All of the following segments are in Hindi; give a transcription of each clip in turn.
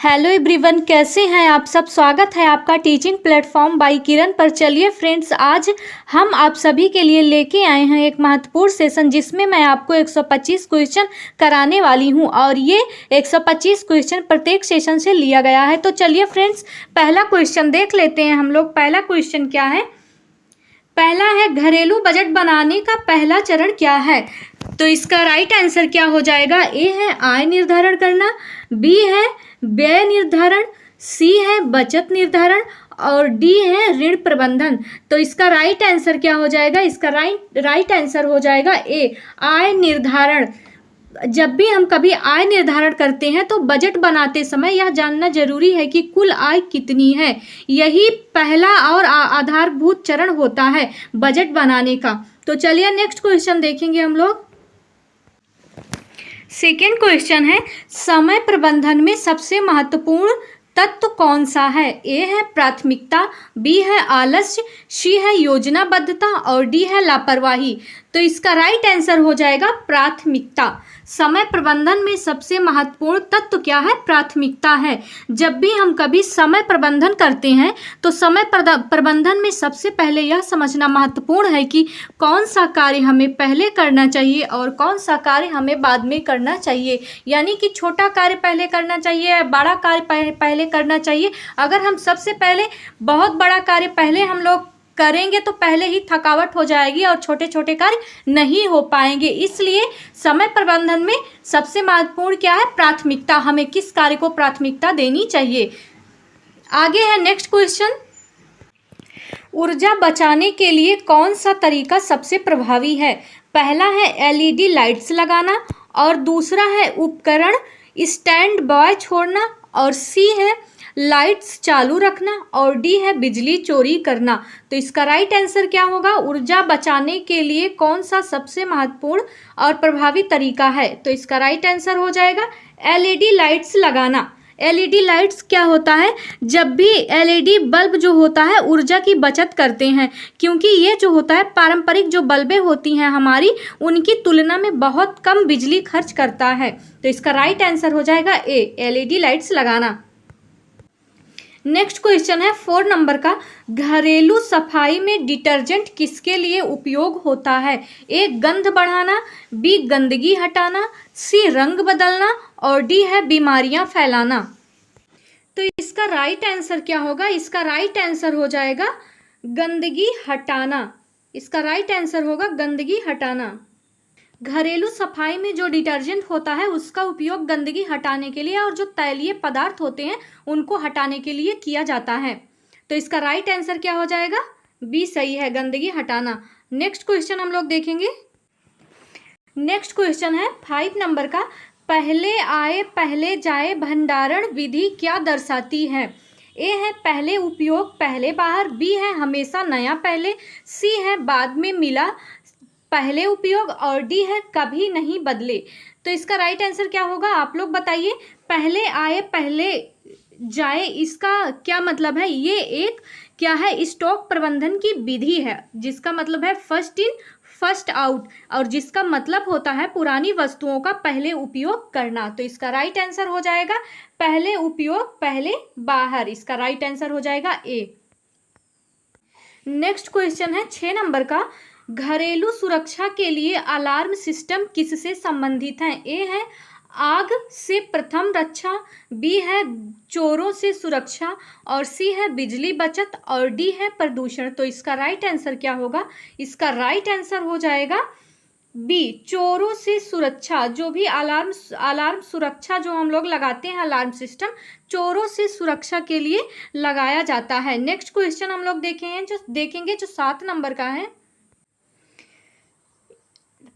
हेलो एवरीवन, कैसे हैं आप सब। स्वागत है आपका टीचिंग प्लेटफॉर्म बाय किरण पर। चलिए फ्रेंड्स, आज हम आप सभी के लिए लेके आए हैं एक महत्वपूर्ण सेशन जिसमें मैं आपको 125 क्वेश्चन कराने वाली हूं और ये 125 क्वेश्चन प्रत्येक सेशन से लिया गया है। तो चलिए फ्रेंड्स, पहला क्वेश्चन देख लेते हैं हम लोग। पहला क्वेश्चन क्या है? पहला है, घरेलू बजट बनाने का पहला चरण क्या है? तो इसका राइट आंसर क्या हो जाएगा? ए है आय निर्धारण करना, बी है व्यय निर्धारण, सी है बचत निर्धारण और डी है ऋण प्रबंधन। तो इसका राइट आंसर क्या हो जाएगा? इसका राइट आंसर हो जाएगा ए, आय निर्धारण। जब भी हम कभी आय निर्धारण करते हैं तो बजट बनाते समय यह जानना जरूरी है कि कुल आय कितनी है। यही पहला और आधारभूत चरण होता है बजट बनाने का। तो चलिए नेक्स्ट क्वेश्चन देखेंगे हम लोग। सेकेंड क्वेश्चन है, समय प्रबंधन में सबसे महत्वपूर्ण तत्व कौन सा है? ए है प्राथमिकता, बी है आलस्य, सी है योजनाबद्धता और डी है लापरवाही। तो इसका राइट आंसर हो जाएगा प्राथमिकता। समय प्रबंधन में सबसे महत्वपूर्ण तत्व क्या है? प्राथमिकता है। जब भी हम कभी समय प्रबंधन करते हैं तो समय प्रबंधन में सबसे पहले यह समझना महत्वपूर्ण है कि कौन सा कार्य हमें पहले करना चाहिए और कौन सा कार्य हमें बाद में करना चाहिए। यानी कि छोटा कार्य पहले करना चाहिए या बड़ा कार्य पहले करना चाहिए। अगर हम सबसे पहले बहुत बड़ा कार्य पहले हम लोग करेंगे तो पहले ही थकावट हो जाएगी और छोटे छोटे कार्य नहीं हो पाएंगे। इसलिए समय प्रबंधन में सबसे महत्वपूर्ण क्या है? प्राथमिकता। हमें किस कार्य को प्राथमिकता देनी चाहिए। आगे है नेक्स्ट क्वेश्चन, ऊर्जा बचाने के लिए कौन सा तरीका सबसे प्रभावी है? पहला है एलईडी लाइट्स लगाना और दूसरा है उपकरण स्टैंड बाय छोड़ना और सी है लाइट्स चालू रखना और डी है बिजली चोरी करना। तो इसका राइट आंसर क्या होगा? ऊर्जा बचाने के लिए कौन सा सबसे महत्वपूर्ण और प्रभावी तरीका है? तो इसका राइट आंसर हो जाएगा एलईडी लाइट्स लगाना। एलईडी लाइट्स क्या होता है? जब भी एलईडी बल्ब जो होता है ऊर्जा की बचत करते हैं, क्योंकि ये जो होता है पारंपरिक जो बल्बें होती हैं हमारी, उनकी तुलना में बहुत कम बिजली खर्च करता है। तो इसका राइट आंसर हो जाएगा ए, एलईडी लाइट्स लगाना। नेक्स्ट क्वेश्चन है 4 नंबर का, घरेलू सफाई में डिटर्जेंट किसके लिए उपयोग होता है? ए गंध बढ़ाना, बी गंदगी हटाना, सी रंग बदलना और डी है बीमारियां फैलाना। तो इसका राइट आंसर क्या होगा? इसका राइट आंसर हो जाएगा गंदगी हटाना। इसका राइट आंसर होगा गंदगी हटाना। घरेलू सफाई में जो डिटर्जेंट होता है उसका उपयोग गंदगी हटाने के लिए और जो तैलीय पदार्थ होते हैं उनको हटाने के लिए किया जाता है। तो इसका राइट आंसर क्या हो जाएगा? बी सही है, गंदगी हटाना। नेक्स्ट क्वेश्चन हम लोग देखेंगे। नेक्स्ट क्वेश्चन है 5 नंबर का, पहले आए पहले जाए भंडारण विधि क्या दर्शाती है? ए है पहले उपयोग पहले बाहर, बी है हमेशा नया पहले, सी है बाद में मिला पहले उपयोग और डी है कभी नहीं बदले। तो इसका राइट आंसर क्या होगा? आप लोग बताइए। पहले आए पहले जाए, इसका क्या मतलब है? ये एक क्या है? स्टॉक प्रबंधन की विधि है जिसका मतलब है फर्स्ट इन फर्स्ट आउट और जिसका मतलब होता है पुरानी वस्तुओं का पहले उपयोग करना। तो इसका राइट आंसर हो जाएगा पहले उपयोग पहले बाहर। इसका राइट आंसर हो जाएगा ए। नेक्स्ट क्वेश्चन है 6 नंबर का, घरेलू सुरक्षा के लिए अलार्म सिस्टम किससे संबंधित है? ए है आग से प्रथम रक्षा, बी है चोरों से सुरक्षा और सी है बिजली बचत और डी है प्रदूषण। तो इसका राइट आंसर क्या होगा? इसका राइट आंसर हो जाएगा बी, चोरों से सुरक्षा। जो भी अलार्म सुरक्षा जो हम लोग लगाते हैं अलार्म सिस्टम, चोरों से सुरक्षा के लिए लगाया जाता है। नेक्स्ट क्वेश्चन हम लोग देखेंगे जो 7 नंबर का है,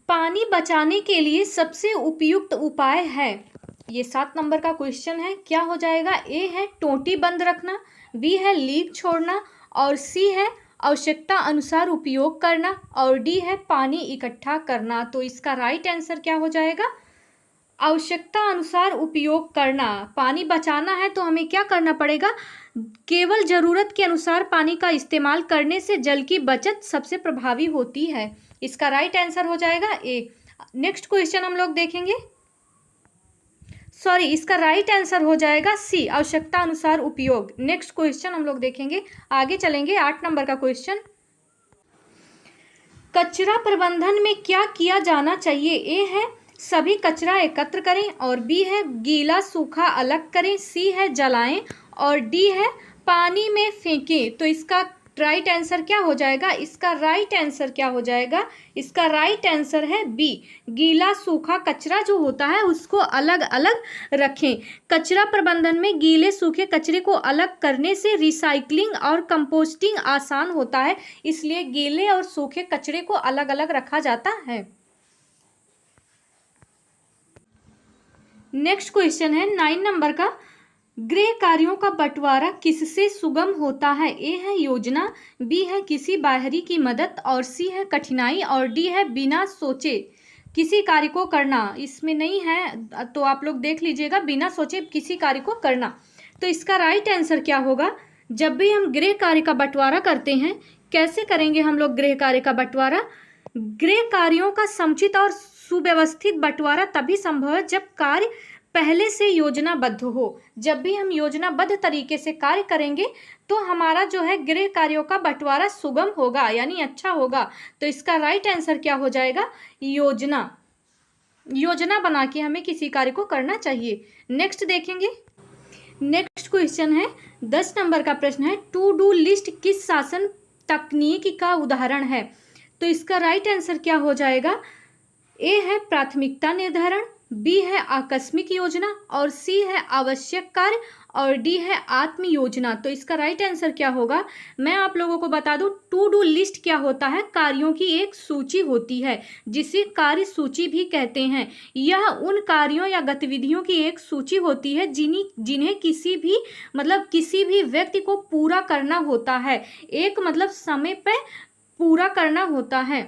पानी बचाने के लिए सबसे उपयुक्त उपाय है। ये 7 नंबर का क्वेश्चन है, क्या हो जाएगा? ए है टोटी बंद रखना, बी है लीक छोड़ना और सी है आवश्यकता अनुसार उपयोग करना और डी है पानी इकट्ठा करना। तो इसका राइट आंसर क्या हो जाएगा? आवश्यकता अनुसार उपयोग करना। पानी बचाना है तो हमें क्या करना पड़ेगा? केवल जरूरत के अनुसार पानी का इस्तेमाल करने से जल की बचत सबसे प्रभावी होती है। इसका राइट आंसर हो जाएगा ए। नेक्स्ट क्वेश्चन हम लोग देखेंगे सॉरी, इसका राइट आंसर हो जाएगा सी, आवश्यकता अनुसार उपयोग। नेक्स्ट क्वेश्चन हम लोग देखेंगे, आगे चलेंगे। 8 नंबर का क्वेश्चन, कचरा प्रबंधन में क्या किया जाना चाहिए? ए है सभी कचरा एकत्र करें, और बी है गीला सूखा अलग करें, सी है जलाएं, और डी है पानी में फेंकें। तो इसका राइट आंसर क्या हो जाएगा? इसका राइट आंसर क्या हो जाएगा? इसका राइट आंसर है बी, गीला सूखा कचरा जो होता है उसको अलग अलग रखें। कचरा प्रबंधन में गीले सूखे कचरे को अलग करने से रिसाइकलिंग और कंपोस्टिंग आसान होता है, इसलिए गीले और सूखे कचरे को अलग अलग रखा जाता है। नेक्स्ट क्वेश्चन है 9 नंबर का, गृह कार्यों का बंटवारा किससे सुगम होता है? ए है योजना, बी है किसी बाहरी की मदद, और सी है कठिनाई, और डी है बिना सोचे किसी कार्य को करना। इसमें नहीं है तो आप लोग देख लीजिएगा, बिना सोचे किसी कार्य को करना। तो इसका राइट आंसर क्या होगा? जब भी हम गृह कार्य का बंटवारा करते हैं, कैसे करेंगे हम लोग गृह कार्य का बंटवारा? गृह कार्यों का समुचित और सुव्यवस्थित बंटवारा तभी संभव है जब कार्य पहले से योजनाबद्ध हो। जब भी हम योजनाबद्ध तरीके से कार्य करेंगे तो हमारा जो है गृह कार्यों का बंटवारा सुगम होगा, यानी अच्छा होगा। तो इसका राइट आंसर क्या हो जाएगा? योजना। योजना बना के हमें किसी कार्य को करना चाहिए। नेक्स्ट देखेंगे। नेक्स्ट क्वेश्चन है 10 नंबर का प्रश्न है, टू डू लिस्ट किस शासन तकनीक का उदाहरण है? तो इसका राइट आंसर क्या हो जाएगा? ए है प्राथमिकता निर्धारण, बी है आकस्मिक योजना, और सी है आवश्यक कार्य, और डी है आत्म योजना। तो इसका राइट आंसर क्या होगा? मैं आप लोगों को बता दूं, टू डू लिस्ट क्या होता है? कार्यों की एक सूची होती है जिसे कार्य सूची भी कहते हैं। यह उन कार्यों या गतिविधियों की एक सूची होती है जिन्हें किसी भी व्यक्ति को पूरा करना होता है। एक समय पे पूरा करना होता है,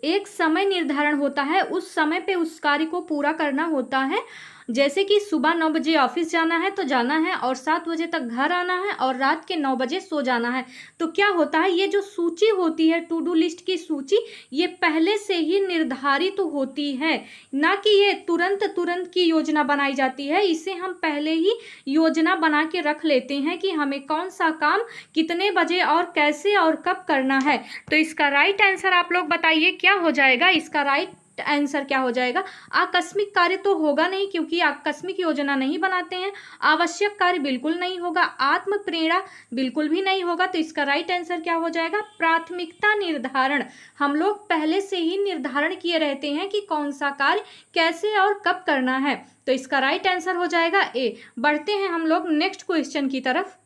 एक समय निर्धारण होता है, उस समय पे उस कार्य को पूरा करना होता है। जैसे कि सुबह 9 बजे ऑफिस जाना है तो जाना है, और 7 बजे तक घर आना है, और रात के 9 बजे सो जाना है। तो क्या होता है, ये जो सूची होती है, टू डू लिस्ट की सूची, ये पहले से ही निर्धारित होती है, ना कि ये तुरंत की योजना बनाई जाती है। इसे हम पहले ही योजना बना के रख लेते हैं कि हमें कौन सा काम कितने बजे और कैसे और कब करना है। तो इसका राइट आंसर आप लोग बताइए क्या हो जाएगा? इसका राइट आंसर क्या हो जाएगा? आकस्मिक कार्य तो होगा नहीं, क्योंकि आकस्मिक योजना नहीं बनाते हैं। आवश्यक कार्य बिल्कुल नहीं होगा, आत्म प्रेरणा बिल्कुल भी नहीं होगा। तो इसका राइट आंसर क्या हो जाएगा? प्राथमिकता निर्धारण। हम लोग पहले से ही निर्धारण किए रहते हैं कि कौन सा कार्य कैसे और कब करना है। तो इसका राइट आंसर हो जाएगा ए। बढ़ते हैं हम लोग नेक्स्ट क्वेश्चन की तरफ।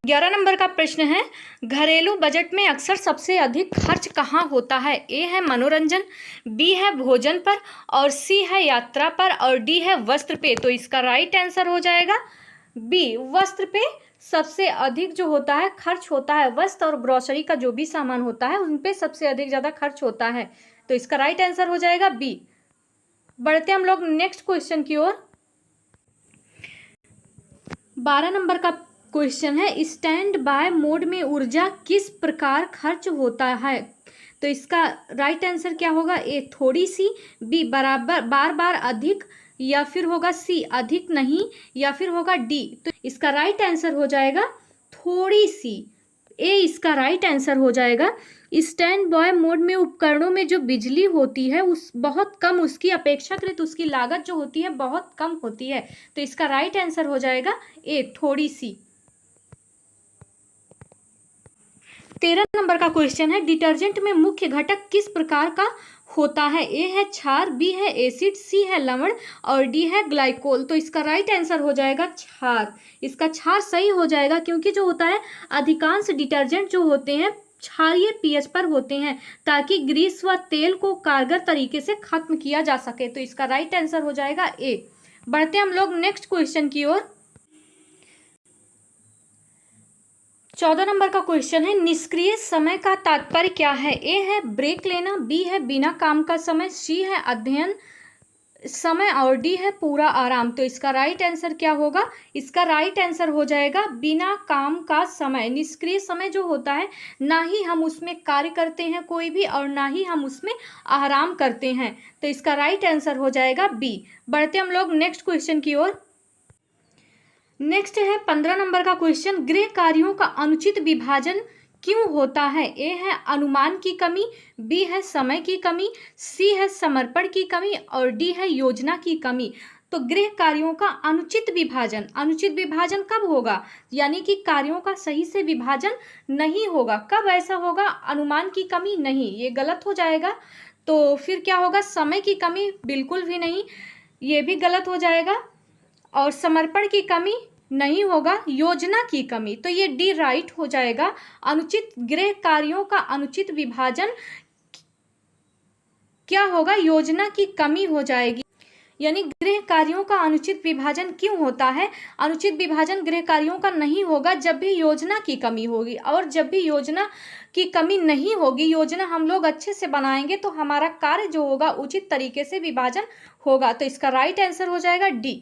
11 नंबर का प्रश्न है, घरेलू बजट में अक्सर सबसे अधिक खर्च कहाँ होता है? ए है मनोरंजन, बी है भोजन पर, और सी है यात्रा पर, और डी है वस्त्र पे। तो इसका राइट आंसर हो जाएगा बी, वस्त्र पे सबसे अधिक जो होता है खर्च होता है। वस्त्र और ग्रोसरी का जो भी सामान होता है उन पे सबसे अधिक ज़्यादा खर्च होता है। तो इसका राइट आंसर हो जाएगा बी। बढ़ते हम लोग नेक्स्ट क्वेश्चन की ओर। 12 नंबर का क्वेश्चन है, स्टैंड बाय मोड में ऊर्जा किस प्रकार खर्च होता है? तो इसका राइट आंसर क्या होगा? ए थोड़ी सी, बी बराबर बार बार अधिक, या फिर होगा सी अधिक नहीं, या फिर होगा डी। तो इसका राइट आंसर हो जाएगा थोड़ी सी, ए इसका राइट आंसर हो जाएगा। स्टैंड बाय मोड में उपकरणों में जो बिजली होती है उस बहुत कम, उसकी अपेक्षाकृत उसकी लागत जो होती है बहुत कम होती है। तो इसका राइट आंसर हो जाएगा ए थोड़ी सी। 13 नंबर का क्वेश्चन है, डिटर्जेंट में मुख्य घटक किस प्रकार का होता है? ए है क्षार, बी है एसिड, सी है लवण, और डी है ग्लाइकोल। तो इसका राइट आंसर हो जाएगा क्षार। इसका क्षार सही हो जाएगा, क्योंकि जो होता है अधिकांश डिटर्जेंट जो होते हैं क्षारीय पीएच पर होते हैं, ताकि ग्रीस व तेल को कारगर तरीके से खत्म किया जा सके। तो इसका राइट आंसर हो जाएगा ए। बढ़ते हम लोग नेक्स्ट क्वेश्चन की ओर। 14 नंबर का क्वेश्चन है, निष्क्रिय समय का तात्पर्य क्या है? ए है ब्रेक लेना, बी है बिना काम का समय, सी है अध्ययन, समय और डी है पूरा आराम। तो इसका राइट आंसर क्या होगा? इसका राइट आंसर हो जाएगा बिना काम का समय। निष्क्रिय समय जो होता है, ना ही हम उसमें कार्य करते हैं कोई भी, और ना ही हम उसमें आराम करते हैं। तो इसका राइट आंसर हो जाएगा बी। बढ़ते हम लोग नेक्स्ट क्वेश्चन की ओर। नेक्स्ट है 15 नंबर का क्वेश्चन, गृह कार्यों का अनुचित विभाजन क्यों होता है? ए है अनुमान की कमी, बी है समय की कमी, सी है समर्पण की कमी, और डी है योजना की कमी। तो गृह कार्यों का अनुचित विभाजन कब होगा? यानी कि कार्यों का सही से विभाजन नहीं होगा। कब ऐसा होगा? अनुमान की कमी नहीं, ये गलत हो जाएगा। तो फिर क्या होगा? समय की कमी बिल्कुल भी नहीं, ये भी गलत हो जाएगा। और समर्पण की कमी नहीं होगा, योजना की कमी। तो ये डी राइट हो जाएगा। अनुचित गृह कार्यों का अनुचित विभाजन क्या होगा? योजना की कमी हो जाएगी। यानी गृह कार्यों का अनुचित विभाजन क्यों होता है? अनुचित विभाजन गृह कार्यों का नहीं होगा जब भी योजना की कमी होगी, और जब भी योजना की कमी नहीं होगी, योजना हम लोग अच्छे से बनाएंगे तो हमारा कार्य जो होगा उचित तरीके से विभाजन होगा। तो इसका राइट आंसर हो जाएगा डी।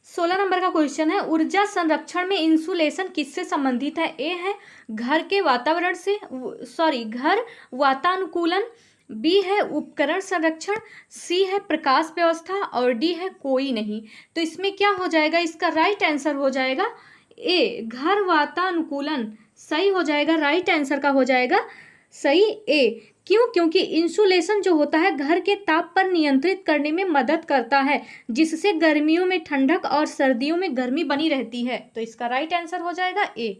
16 नंबर का क्वेश्चन है, ऊर्जा संरक्षण में इंसुलेशन किससे संबंधित है? ए है घर के वातावरण से, घर वातानुकूलन, बी है उपकरण संरक्षण, सी है प्रकाश व्यवस्था, और डी है कोई नहीं। तो इसमें क्या हो जाएगा? इसका राइट आंसर हो जाएगा ए, घर वातानुकूलन सही हो जाएगा। राइट आंसर का हो जाएगा सही ए। क्यों? क्योंकि इंसुलेशन जो होता है घर के ताप पर नियंत्रित करने में मदद करता है, जिससे गर्मियों में ठंडक और सर्दियों में गर्मी बनी रहती है। तो इसका राइट आंसर हो जाएगा ए।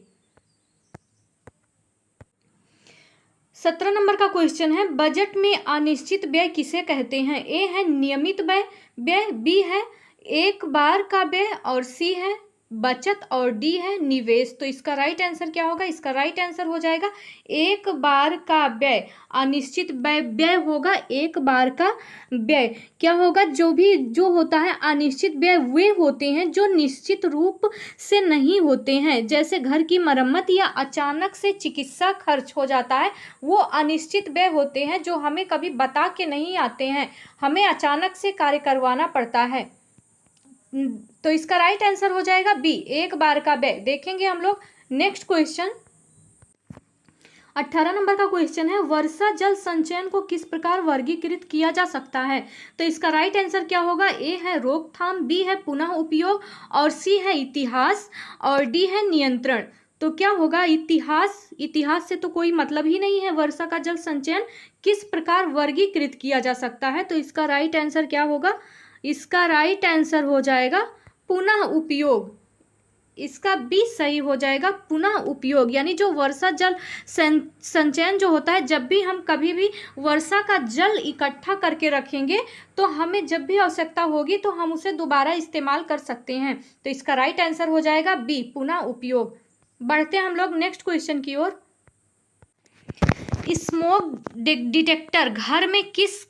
17 नंबर का क्वेश्चन है, बजट में अनिश्चित व्यय किसे कहते हैं? ए है नियमित व्यय, बी है एक बार का व्यय, और सी है बचत, और डी है निवेश। तो इसका राइट आंसर क्या होगा? इसका राइट आंसर हो जाएगा एक बार का व्यय। अनिश्चित व्यय होगा एक बार का व्यय। क्या होगा? जो होता है अनिश्चित व्यय वे होते हैं जो निश्चित रूप से नहीं होते हैं, जैसे घर की मरम्मत या अचानक से चिकित्सा खर्च हो जाता है, वो अनिश्चित व्यय होते हैं जो हमें कभी बता के नहीं आते हैं, हमें अचानक से कार्य करवाना पड़ता है। तो इसका राइट आंसर हो जाएगा बी, एक बार का व्यय। देखेंगे हम लोग नेक्स्ट क्वेश्चन। 18 नंबर का क्वेश्चन है, वर्षा जल संचयन को किस प्रकार वर्गीकृत किया जा सकता है? तो इसका राइट आंसर क्या होगा? ए है रोकथाम, बी है पुनः उपयोग, और सी है इतिहास, और डी है नियंत्रण। तो क्या होगा? इतिहास से तो कोई मतलब ही नहीं है। वर्षा का जल संचयन किस प्रकार वर्गीकृत किया जा सकता है? तो इसका राइट आंसर क्या होगा? इसका राइट आंसर हो जाएगा पुनः उपयोग। इसका बी सही हो जाएगा, पुनः उपयोग। यानी जो वर्षा जल संचयन जो होता है, जब भी हम कभी भी वर्षा का जल इकट्ठा करके रखेंगे तो हमें जब भी आवश्यकता होगी तो हम उसे दोबारा इस्तेमाल कर सकते हैं। तो इसका राइट आंसर हो जाएगा बी, पुनः उपयोग। बढ़ते हैं हम लोग नेक्स्ट क्वेश्चन की ओर। स्मोक डिटेक्टर घर में किस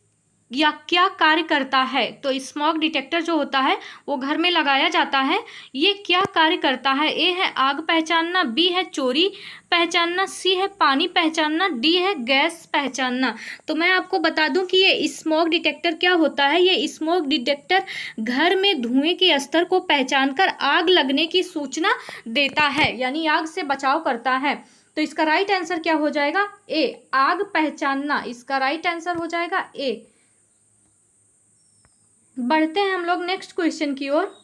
या क्या कार्य करता है? तो स्मोक डिटेक्टर जो होता है वो घर में लगाया जाता है, ये क्या कार्य करता है? ए है आग पहचानना, बी है चोरी पहचानना, सी है पानी पहचानना, डी है गैस पहचानना। तो मैं आपको बता दूं कि ये स्मोक डिटेक्टर क्या होता है। ये स्मोक डिटेक्टर घर में धुएं के स्तर को पहचानकर आग लगने की सूचना देता है, यानी आग से बचाव करता है। तो इसका राइट आंसर क्या हो जाएगा? ए, आग पहचानना। इसका राइट आंसर हो जाएगा ए। बढ़ते हैं हम लोग नेक्स्ट क्वेश्चन की ओर।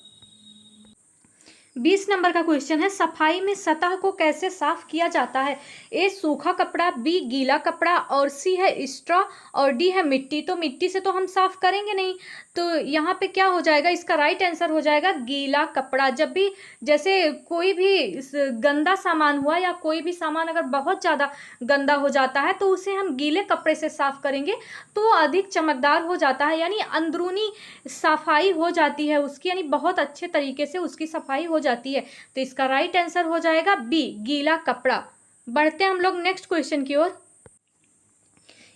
20 नंबर का क्वेश्चन है, सफाई में सतह को कैसे साफ किया जाता है? ए सूखा कपड़ा, बी गीला कपड़ा, और सी है स्ट्रॉ, और डी है मिट्टी। तो मिट्टी से तो हम साफ करेंगे नहीं, तो यहाँ पे क्या हो जाएगा? इसका राइट आंसर हो जाएगा गीला कपड़ा। जब भी जैसे कोई भी गंदा सामान हुआ या कोई भी सामान अगर बहुत ज़्यादा गंदा हो जाता है तो उसे हम गीले कपड़े से साफ करेंगे तो अधिक चमकदार हो जाता है, यानी अंदरूनी सफाई हो जाती है उसकी, यानी बहुत अच्छे तरीके से उसकी सफाई हो जाती है। तो इसका राइट आंसर हो जाएगा बी, गीला कपड़ा। बढ़ते हैं हम लोग नेक्स्ट क्वेश्चन की ओर।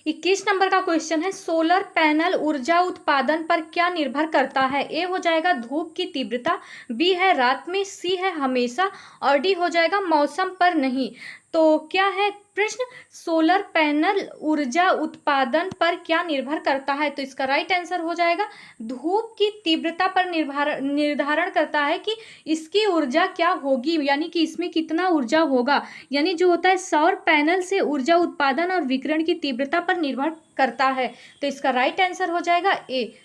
21 नंबर का क्वेश्चन है, सोलर पैनल ऊर्जा उत्पादन पर क्या निर्भर करता है? ए हो जाएगा धूप की तीव्रता, बी है रात में, सी है हमेशा, और डी हो जाएगा मौसम पर नहीं। तो क्या है प्रश्न, सोलर पैनल ऊर्जा उत्पादन पर क्या निर्भर करता है? तो इसका राइट आंसर हो जाएगा धूप की तीव्रता पर निर्धारण करता है कि इसकी ऊर्जा क्या होगी, यानी कि इसमें कितना ऊर्जा होगा। यानी जो होता है सौर पैनल से ऊर्जा उत्पादन और विकिरण की तीव्रता पर निर्भर करता है। तो इसका राइट आंसर हो जाएगा ए।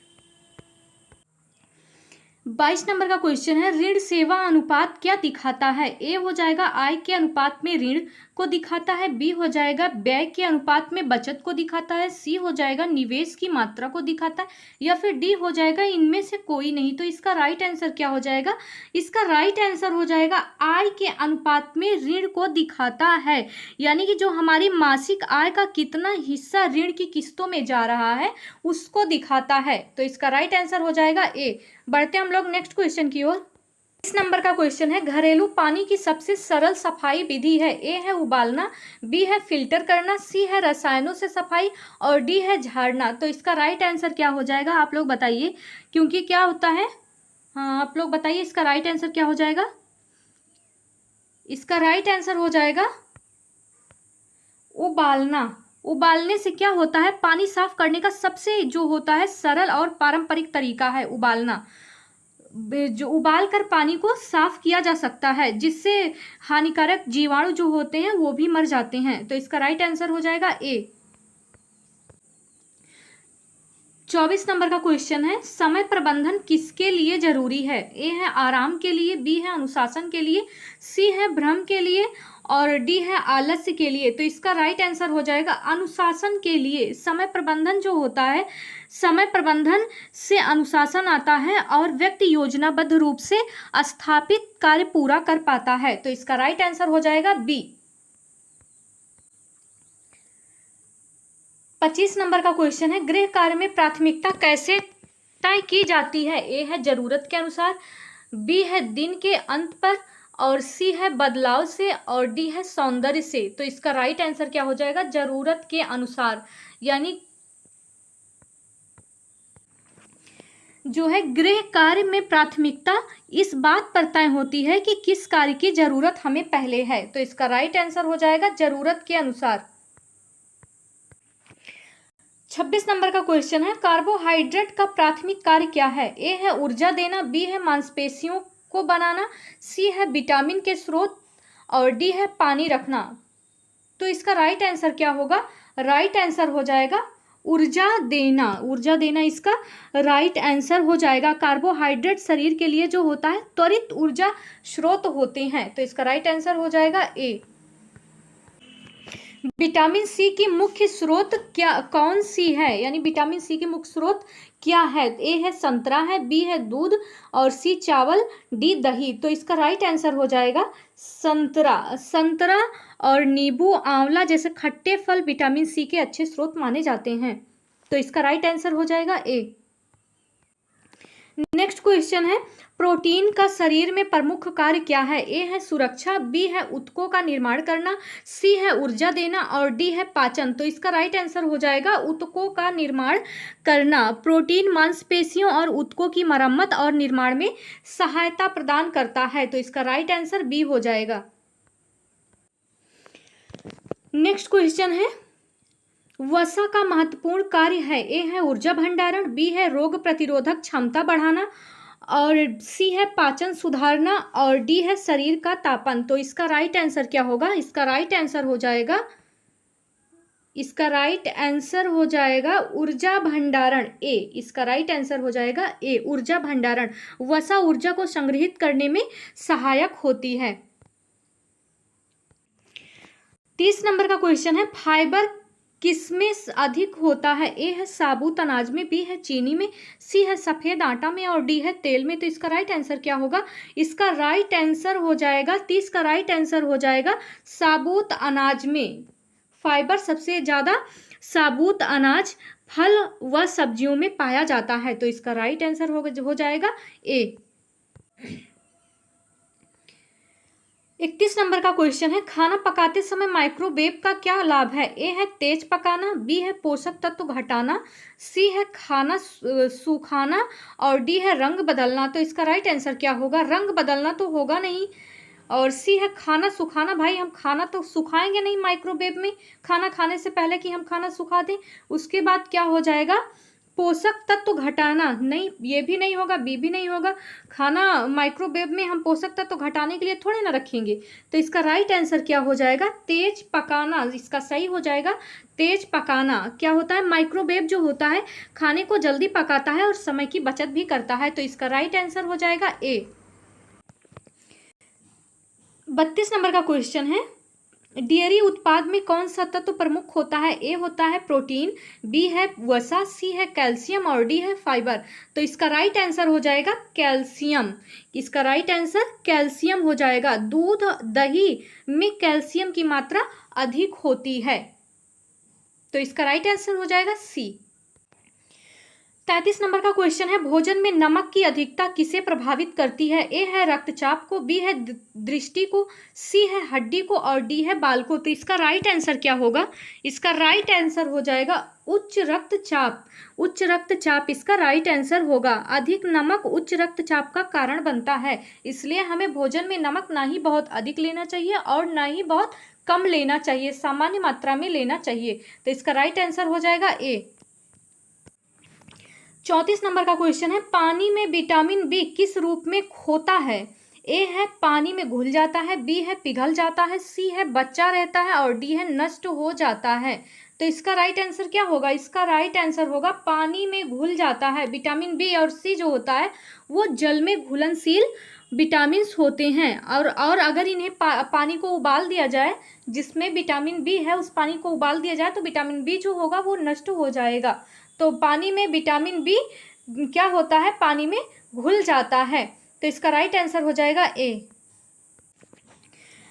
22 नंबर का क्वेश्चन है, ऋण सेवा अनुपात क्या दिखाता है? ए हो जाएगा आय के अनुपात में ऋण को दिखाता है, बी हो जाएगा व्यय के अनुपात में बचत को दिखाता है, सी हो जाएगा निवेश की मात्रा को दिखाता है, या फिर डी हो जाएगा इनमें से कोई नहीं। तो इसका राइट आंसर क्या हो जाएगा? इसका राइट आंसर हो जाएगा आय के अनुपात में ऋण को दिखाता है, यानी कि जो हमारी मासिक आय का कितना हिस्सा ऋण की किस्तों में जा रहा है उसको दिखाता है। तो इसका राइट आंसर हो जाएगा ए। बढ़ते हम लोग नेक्स्ट क्वेश्चन की ओर। इस नंबर का क्वेश्चन है, घरेलू पानी की सबसे सरल सफाई विधि है? ए है उबालना, बी है फिल्टर करना, सी है रसायनों से सफाई और डी है झाड़ना। तो इसका राइट आंसर क्या हो जाएगा आप लोग बताइए, क्योंकि क्या होता है, हाँ आप लोग बताइए इसका राइट आंसर क्या हो जाएगा? इसका राइट आंसर हो जाएगा उबालना। उबालने से क्या होता है, पानी साफ करने का सबसे जो होता है सरल और पारंपरिक तरीका है उबालना। जो उबाल कर पानी को साफ किया जा सकता है, जिससे हानिकारक जीवाणु जो होते हैं वो भी मर जाते हैं। तो इसका राइट आंसर हो जाएगा ए। 24 नंबर का क्वेश्चन है, समय प्रबंधन किसके लिए जरूरी है? ए है आराम के लिए, बी है अनुशासन के लिए, सी है भ्रम के लिए और डी है आलस्य के लिए। तो इसका राइट आंसर हो जाएगा अनुशासन के लिए। समय प्रबंधन जो होता है, समय प्रबंधन से अनुशासन आता है और व्यक्ति योजनाबद्ध रूप से स्थापित कार्य पूरा कर पाता है। तो इसका राइट आंसर हो जाएगा बी। 25 नंबर का क्वेश्चन है, गृह कार्य में प्राथमिकता कैसे तय की जाती है? ए है जरूरत के अनुसार, बी है दिन के अंत पर और सी है बदलाव से और डी है सौंदर्य से। तो इसका राइट आंसर क्या हो जाएगा? जरूरत के अनुसार। यानी जो है गृह कार्य में प्राथमिकता इस बात पर तय होती है कि किस कार्य की जरूरत हमें पहले है। तो इसका राइट आंसर हो जाएगा जरूरत के अनुसार। 26 नंबर का क्वेश्चन है, कार्बोहाइड्रेट का प्राथमिक कार्य क्या है? ए है ऊर्जा देना, बी है मांसपेशियों को बनाना, सी है विटामिन के स्रोत और डी है पानी रखना। तो इसका राइट आंसर क्या होगा? राइट आंसर हो जाएगा ऊर्जा देना। ऊर्जा देना इसका राइट आंसर हो जाएगा। कार्बोहाइड्रेट शरीर के लिए जो होता है त्वरित ऊर्जा स्रोत होते हैं। तो इसका राइट आंसर हो जाएगा ए। विटामिन सी की मुख्य स्रोत क्या कौन सी है? यानी विटामिन सी की मुख्य स्रोत क्या है? ए है संतरा है, बी है दूध और सी चावल, डी दही। तो इसका राइट आंसर हो जाएगा संतरा। संतरा और नींबू, आंवला जैसे खट्टे फल विटामिन सी के अच्छे स्रोत माने जाते हैं। तो इसका राइट आंसर हो जाएगा ए। नेक्स्ट क्वेश्चन है, प्रोटीन का शरीर में प्रमुख कार्य क्या है? ए है सुरक्षा, बी है ऊतकों का निर्माण करना, सी है ऊर्जा देना और डी है पाचन। तो इसका राइट आंसर हो जाएगा ऊतकों का निर्माण करना। प्रोटीन मांसपेशियों और ऊतकों की मरम्मत और निर्माण में सहायता प्रदान करता है। तो इसका राइट आंसर बी हो जाएगा। नेक्स्ट क्वेश्चन है, वसा का महत्वपूर्ण कार्य है? ए है ऊर्जा भंडारण, बी है रोग प्रतिरोधक क्षमता बढ़ाना और सी है पाचन सुधारना और डी है शरीर का तापन। तो इसका राइट आंसर क्या होगा? इसका राइट आंसर हो जाएगा ऊर्जा भंडारण ए। इसका राइट आंसर हो जाएगा ए, ऊर्जा भंडारण। वसा ऊर्जा को संग्रहित करने में सहायक होती है। 30 नंबर का क्वेश्चन है, फाइबर किसमें अधिक होता है? ए है साबुत अनाज में, बी है चीनी में, सी है सफेद आटा में और डी है तेल में। तो इसका राइट आंसर क्या होगा? इसका राइट आंसर हो जाएगा 30 का राइट आंसर हो जाएगा साबुत अनाज में। फाइबर सबसे ज्यादा साबुत अनाज, फल व सब्जियों में पाया जाता है। तो इसका राइट आंसर हो जाएगा ए। 31 नंबर का क्वेश्चन है, खाना पकाते समय माइक्रोवेव का क्या लाभ है? ए है तेज पकाना, बी है पोषक तत्व घटाना, सी है खाना सुखाना और डी है रंग बदलना। तो इसका राइट आंसर क्या होगा? रंग बदलना तो होगा नहीं, और सी है खाना सुखाना। भाई हम खाना तो सुखाएंगे नहीं माइक्रोवेव में, खाना खाने से पहले कि हम खाना सुखा दें। उसके बाद क्या हो जाएगा, पोषक तत्व घटाना, नहीं ये भी नहीं होगा, बी भी नहीं होगा। खाना माइक्रोवेव में हम पोषक तत्व घटाने के लिए थोड़े ना रखेंगे। तो इसका राइट आंसर क्या हो जाएगा, तेज पकाना। इसका सही हो जाएगा तेज पकाना। क्या होता है, माइक्रोवेव जो होता है खाने को जल्दी पकाता है और समय की बचत भी करता है। तो इसका राइट आंसर हो जाएगा ए। 32 नंबर का क्वेश्चन है, डेयरी उत्पाद में कौन सा तत्व प्रमुख होता है। ए होता है प्रोटीन, बी है वसा, सी है कैल्शियम और डी है फाइबर। तो इसका राइट आंसर हो जाएगा कैल्शियम। इसका राइट आंसर कैल्शियम हो जाएगा। दूध दही में कैल्शियम की मात्रा अधिक होती है। तो इसका राइट आंसर हो जाएगा सी। 33 नंबर का क्वेश्चन है, भोजन में नमक की अधिकता किसे प्रभावित करती है। ए है रक्तचाप को, बी है दृष्टि को, सी है हड्डी को और डी है बाल को। तो इसका राइट आंसर क्या होगा, इसका राइट आंसर हो जाएगा उच्च रक्तचाप। उच्च रक्तचाप इसका राइट आंसर होगा। अधिक नमक उच्च रक्तचाप का कारण बनता है, इसलिए हमें भोजन में नमक ना ही बहुत अधिक लेना चाहिए और ना ही बहुत कम लेना चाहिए, सामान्य मात्रा में लेना चाहिए। तो इसका राइट आंसर हो जाएगा ए। 34 नंबर का क्वेश्चन है, पानी में विटामिन बी किस रूप में खोता है। ए है पानी में घुल जाता है, बी है पिघल जाता है, सी है बचा रहता है और डी है नष्ट हो जाता है। तो इसका राइट आंसर क्या होगा, इसका राइट आंसर होगा पानी में घुल जाता है। विटामिन बी और सी जो होता है वो जल में घुलनशील विटामिन होते हैं और अगर इन्हें पानी को उबाल दिया जाए, जिसमें विटामिन बी है उस पानी को उबाल दिया जाए तो विटामिन बी जो होगा वो नष्ट हो जाएगा। तो पानी में विटामिन बी क्या होता है, पानी में घुल जाता है। तो इसका राइट आंसर हो जाएगा ए।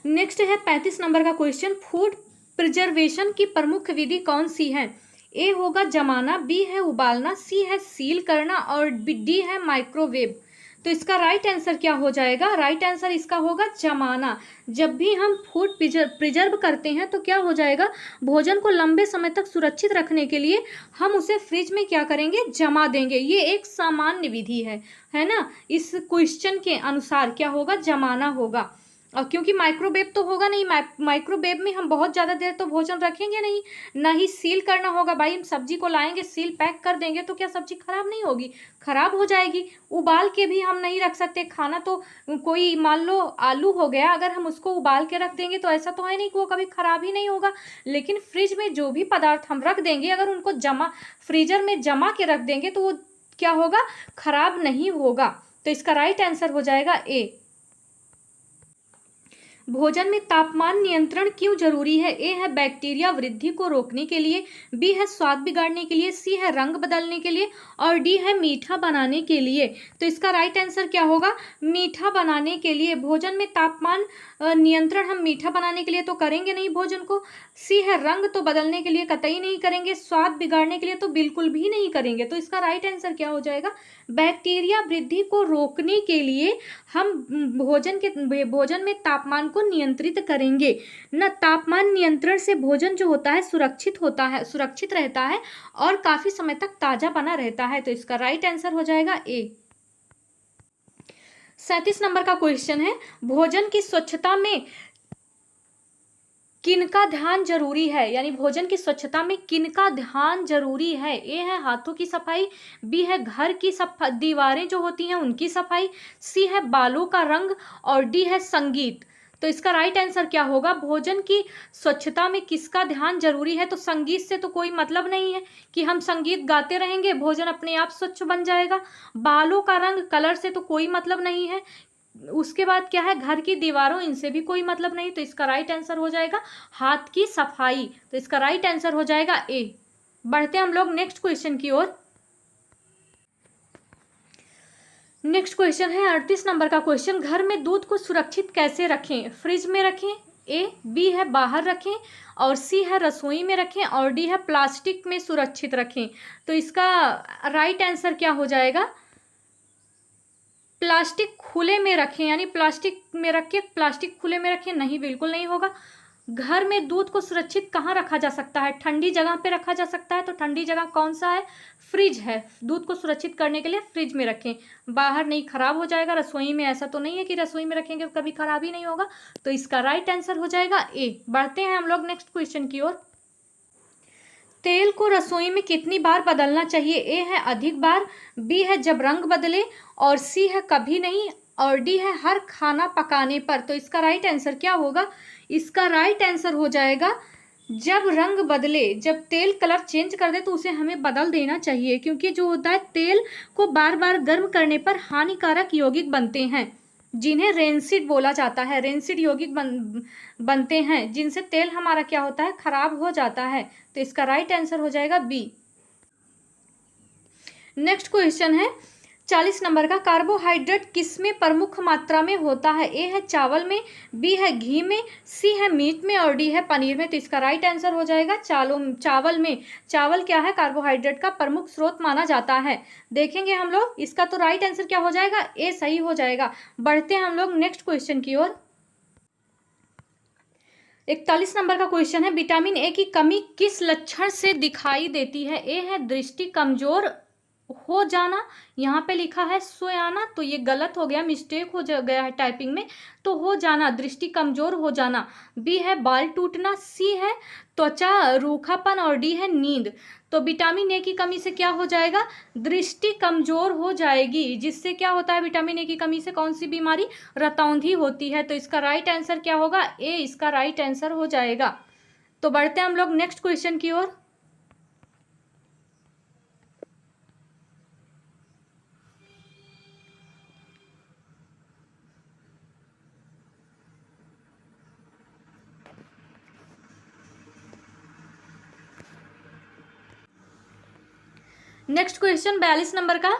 नेक्स्ट है 35 नंबर का क्वेश्चन, फूड प्रिजर्वेशन की प्रमुख विधि कौन सी है। ए होगा जमाना, बी है उबालना, सी है सील करना और डी है माइक्रोवेव। तो इसका राइट आंसर क्या हो जाएगा, राइट आंसर इसका होगा जमाना। जब भी हम फूड प्रिजर्व करते हैं तो क्या हो जाएगा, भोजन को लंबे समय तक सुरक्षित रखने के लिए हम उसे फ्रिज में क्या करेंगे, जमा देंगे। ये एक सामान्य विधि है ना। इस क्वेश्चन के अनुसार क्या होगा, जमाना होगा। और क्योंकि माइक्रोवेव तो होगा नहीं, माइक्रोवेव में हम बहुत ज़्यादा देर तो भोजन रखेंगे नहीं, ना ही सील करना होगा। भाई हम सब्जी को लाएंगे सील पैक कर देंगे तो क्या सब्जी खराब नहीं होगी, खराब हो जाएगी। उबाल के भी हम नहीं रख सकते खाना। तो कोई मान लो आलू हो गया, अगर हम उसको उबाल के रख देंगे तो ऐसा तो है नहीं कि वो कभी खराब ही नहीं होगा। लेकिन फ्रिज में जो भी पदार्थ हम रख देंगे, अगर उनको फ्रीजर में जमा के रख देंगे तो वो क्या होगा, खराब नहीं होगा। तो इसका राइट आंसर हो जाएगा ए। भोजन में तापमान नियंत्रण क्यों जरूरी है। ए है बैक्टीरिया वृद्धि को रोकने के लिए, बी है स्वाद बिगाड़ने के लिए, सी है रंग बदलने के लिए और डी है मीठा बनाने के लिए। तो इसका राइट आंसर क्या होगा, मीठा बनाने के लिए। भोजन में तापमान नियंत्रण हम मीठा बनाने के लिए तो करेंगे नहीं भोजन को। सी है रंग तो बदलने के लिए कतई नहीं करेंगे, स्वाद बिगाड़ने के लिए तो बिल्कुल भी नहीं करेंगे। तो इसका राइट आंसर क्या हो जाएगा, बैक्टीरिया वृद्धि को रोकने के लिए हम भोजन में तापमान को नियंत्रित करेंगे न। तापमान नियंत्रण से भोजन जो होता है सुरक्षित रहता है और काफी समय तक ताजा बना रहता है। तो इसका राइट आंसर हो जाएगा ए। 37 नंबर का क्वेश्चन है, भोजन की स्वच्छता में किनका ध्यान जरूरी है, यानी भोजन की स्वच्छता में किनका ध्यान जरूरी है। ए है हाथों की सफाई, बी है घर की सफाई, दीवारें जो होती हैं उनकी सफाई, सी है बालों का रंग और डी है संगीत। तो इसका राइट आंसर क्या होगा, भोजन की स्वच्छता में किसका ध्यान जरूरी है। तो संगीत से तो कोई मतलब नहीं है कि हम संगीत गाते रहेंगे भोजन अपने आप स्वच्छ बन जाएगा। बालों का रंग कलर से तो कोई मतलब नहीं है। उसके बाद क्या है, घर की दीवारों, इनसे भी कोई मतलब नहीं। तो इसका राइट आंसर हो जाएगा हाथ की सफाई। तो इसका राइट आंसर हो जाएगा ए। बढ़ते हम लोग नेक्स्ट क्वेश्चन की ओर। नेक्स्ट क्वेश्चन है 38 नंबर का क्वेश्चन, घर में दूध को सुरक्षित कैसे रखें। फ्रिज में रखें, ए, बी है बाहर रखें और सी है रसोई में रखें और डी है प्लास्टिक में सुरक्षित रखें। तो इसका राइट आंसर क्या हो जाएगा, प्लास्टिक खुले में रखें, यानी प्लास्टिक में रख के प्लास्टिक खुले में रखें, नहीं बिल्कुल नहीं होगा। घर में दूध को सुरक्षित कहाँ रखा जा सकता है? ठंडी जगह पे रखा जा सकता है। तो ठंडी जगह कौन सा है? फ्रिज है। दूध को सुरक्षित करने के लिए फ्रिज में रखें, बाहर नहीं खराब हो जाएगा। रसोई में ऐसा तो नहीं है कि रसोई में रखेंगे तो कभी खराब ही नहीं होगा। तो इसका राइट आंसर हो जाएगा ए। बढ़ते हैं हम लोग नेक्स्ट क्वेश्चन की ओर। तेल को रसोई में कितनी बार बदलना चाहिए? ए है अधिक बार, बी है जब रंग बदले, और सी है कभी नहीं, और डी है हर खाना पकाने पर। तो इसका राइट आंसर क्या होगा? इसका राइट आंसर हो जाएगा जब रंग बदले। जब तेल कलर चेंज कर दे तो उसे हमें बदल देना चाहिए, क्योंकि जो होता है तेल को बार बार गर्म करने पर हानिकारक यौगिक बनते हैं, जिन्हें रेंसिड बोला जाता है। रेंसिड यौगिक बनते हैं जिनसे तेल हमारा क्या होता है? खराब हो जाता है। तो इसका राइट आंसर हो जाएगा बी। नेक्स्ट क्वेश्चन है 40 नंबर का। कार्बोहाइड्रेट किसमें प्रमुख मात्रा में होता है? ए है चावल में, बी है घी में, सी है मीट में, और डी है पनीर में। तो इसका राइट आंसर हो जाएगा चावल में। चावल क्या है? कार्बोहाइड्रेट का प्रमुख स्रोत माना जाता है। देखेंगे हम लोग इसका तो राइट आंसर क्या हो जाएगा? ए सही हो जाएगा। बढ़ते हैं हम लोग नेक्स्ट क्वेश्चन की ओर। 41 नंबर का क्वेश्चन है। विटामिन ए की कमी किस लक्षण से दिखाई देती है? ए है दृष्टि कमजोर हो जाना, यहाँ पे लिखा है सोयाना, तो ये गलत हो गया, मिस्टेक हो गया है टाइपिंग में। तो हो जाना, दृष्टि कमजोर हो जाना। बी है बाल टूटना, सी है त्वचा रूखापन, और डी है नींद। तो विटामिन ए की कमी से क्या हो जाएगा? दृष्टि कमजोर हो जाएगी। जिससे क्या होता है? विटामिन ए की कमी से कौन सी बीमारी? रतौंधी होती है। तो इसका राइट आंसर क्या होगा? ए इसका राइट आंसर हो जाएगा। तो बढ़ते हैं हम लोग नेक्स्ट क्वेश्चन की ओर। नेक्स्ट क्वेश्चन 42 नंबर का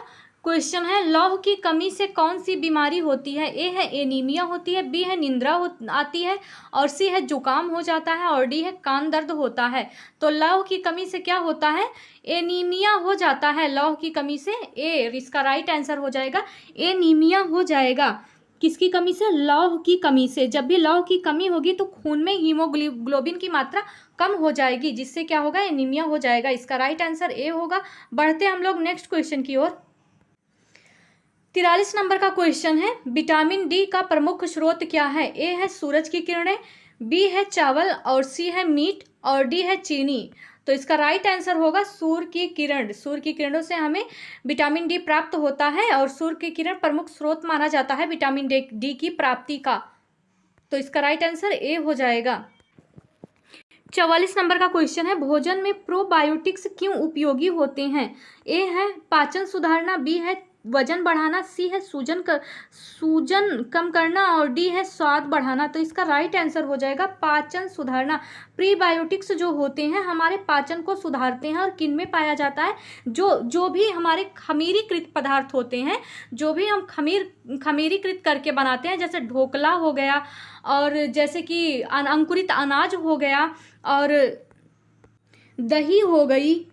क्वेश्चन है। लौह की कमी से कौन सी बीमारी होती है? ए है एनीमिया होती है, बी है निंद्रा आती है, और सी है जुकाम हो जाता है, और डी है कान दर्द होता है। तो लौह की कमी से क्या होता है? एनीमिया हो जाता है लौह की कमी से। ए इसका राइट आंसर हो जाएगा, एनीमिया हो जाएगा। किसकी कमी से? लौह की कमी से। जब भी लौह की कमी होगी तो खून में हीमोग्लोबिन की मात्रा कम हो जाएगी, जिससे क्या होगा? एनीमिया हो जाएगा। इसका राइट आंसर ए होगा। बढ़ते हम लोग नेक्स्ट क्वेश्चन की ओर। 43 नंबर का क्वेश्चन है। विटामिन डी का प्रमुख स्रोत क्या है? ए है सूरज की किरणें, बी है चावल, और सी है मीट, और डी है चीनी। तो इसका राइट आंसर होगा सूर्य की किरण। सूर्य की किरणों से हमें विटामिन डी प्राप्त होता है, और सूर्य की किरण प्रमुख स्रोत माना जाता है विटामिन डी की प्राप्ति का। तो इसका राइट आंसर ए हो जाएगा। 44 नंबर का क्वेश्चन है। भोजन में प्रोबायोटिक्स क्यों उपयोगी होते हैं? ए है पाचन सुधारना, बी है वजन बढ़ाना, सी है सूजन कम करना, और डी है स्वाद बढ़ाना। तो इसका राइट आंसर हो जाएगा पाचन सुधारना। प्रीबायोटिक्स जो होते हैं हमारे पाचन को सुधारते हैं। और किन में पाया जाता है? जो भी हमारे खमीरीकृत पदार्थ होते हैं, जो भी हम खमीरीकृत करके बनाते हैं, जैसे ढोकला हो गया, और जैसे कि अंकुरित अनाज हो गया, और दही हो गई,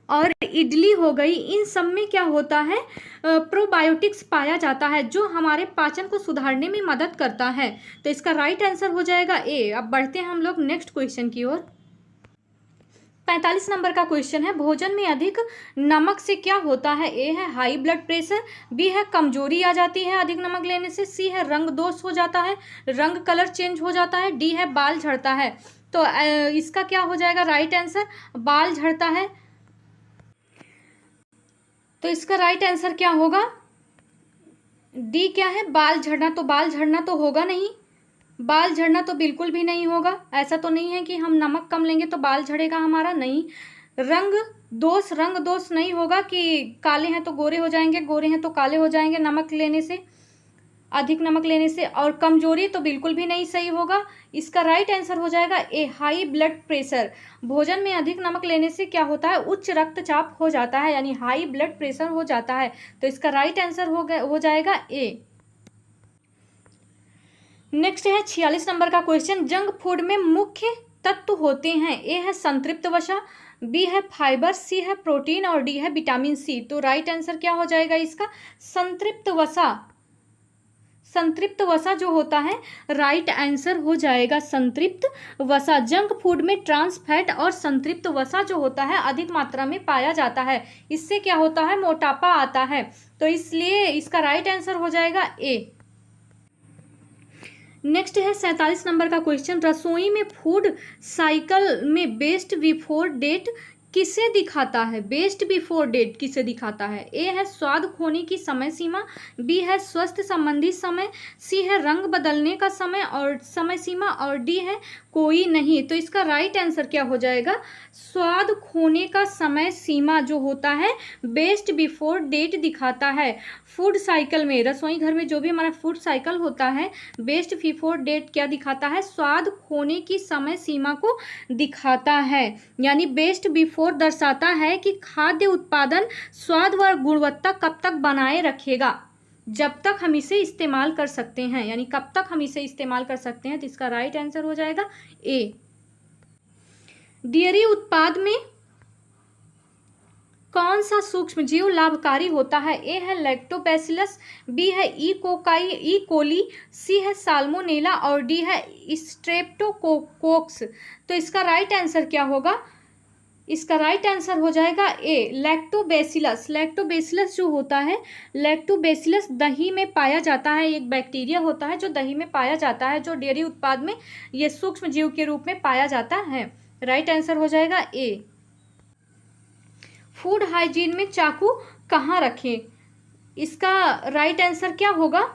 और इडली हो गई, इन सब में क्या होता है? प्रोबायोटिक्स पाया जाता है, जो हमारे पाचन को सुधारने में मदद करता है। तो इसका राइट आंसर हो जाएगा ए। अब बढ़ते हैं हम लोग नेक्स्ट क्वेश्चन की ओर। 45 नंबर का क्वेश्चन है। भोजन में अधिक नमक से क्या होता है? ए है हाई ब्लड प्रेशर, बी है कमजोरी आ जाती है अधिक नमक लेने से, सी है रंग दोष हो जाता है, रंग कलर चेंज हो जाता है, डी है बाल झड़ता है। तो इसका क्या हो जाएगा राइट आंसर? बाल झड़ता है। तो इसका राइट आंसर क्या होगा? डी क्या है? बाल झड़ना। तो बाल झड़ना तो होगा नहीं, बाल झड़ना तो बिल्कुल भी नहीं होगा। ऐसा तो नहीं है कि हम नमक कम लेंगे तो बाल झड़ेगा हमारा, नहीं। रंग दोष नहीं होगा कि काले हैं तो गोरे हो जाएंगे, गोरे हैं तो काले हो जाएंगे नमक लेने से, अधिक नमक लेने से। और कमजोरी तो बिल्कुल भी नहीं सही होगा। इसका राइट आंसर हो जाएगा ए हाई ब्लड प्रेशर। भोजन में अधिक नमक लेने से क्या होता है? उच्च रक्तचाप हो जाता है, यानी हाई ब्लड प्रेशर हो जाता है। तो इसका राइट आंसर हो जाएगा ए। नेक्स्ट है 46 नंबर का क्वेश्चन। जंक फूड में मुख्य तत्व होते हैं। ए है संतृप्त वसा, बी है फाइबर, सी है प्रोटीन, और डी है विटामिन सी। तो राइट आंसर क्या हो जाएगा इसका? संतृप्त वसा। संतृप्त वसा जो होता है, राइट आंसर हो जाएगा संतृप्त वसा। जंक फूड में ट्रांस फैट और संतृप्त वसा जो होता है अधिक मात्रा में पाया जाता है, इससे क्या होता है, मोटापा आता है। तो इसलिए इसका राइट आंसर हो जाएगा ए। नेक्स्ट है 47 नंबर का क्वेश्चन, रसोई में फूड साइकिल में बेस्ट बिफोर डेट किसे दिखाता है? बेस्ट बिफोर डेट किसे दिखाता है? ए है स्वाद खोने की समय सीमा, बी है स्वास्थ्य संबंधी समय, सी है रंग बदलने का समय और समय सीमा, और डी है कोई नहीं। तो इसका राइट आंसर क्या हो जाएगा, स्वाद खोने का समय सीमा जो होता है बेस्ट बिफोर डेट दिखाता है। फूड साइकिल में, रसोई घर में जो भी हमारा फूड साइकिल होता है, बेस्ट बिफोर डेट क्या दिखाता है, स्वाद खोने की समय सीमा को दिखाता है। यानी बेस्ट बिफोर दर्शाता है कि खाद्य उत्पादन स्वाद व गुणवत्ता कब तक बनाए रखेगा, जब तक हम इसे इस्तेमाल कर सकते हैं, यानी कब तक हम इसे इस्तेमाल कर सकते हैं। तो इसका राइट आंसर हो जाएगा ए। डेयरी उत्पाद में कौन सा सूक्ष्म जीव लाभकारी होता है? ए है लैक्टोबैसिलस, बी है ई कोली, सी है साल्मोनेला और डी है स्ट्रेप्टोकोक्स। तो इसका राइट आंसर क्या होगा, इसका राइट आंसर हो जाएगा ए लैक्टोबैसिलस। लैक्टोबैसिलस जो होता है, लैक्टोबैसिलस दही में पाया जाता है, एक बैक्टीरिया होता है जो दही में पाया जाता है, जो डेयरी उत्पाद में ये सूक्ष्म जीव के रूप में पाया जाता है। राइट आंसर हो जाएगा ए। फूड हाइजीन में चाकू कहाँ रखें? इसका राइट आंसर क्या होगा,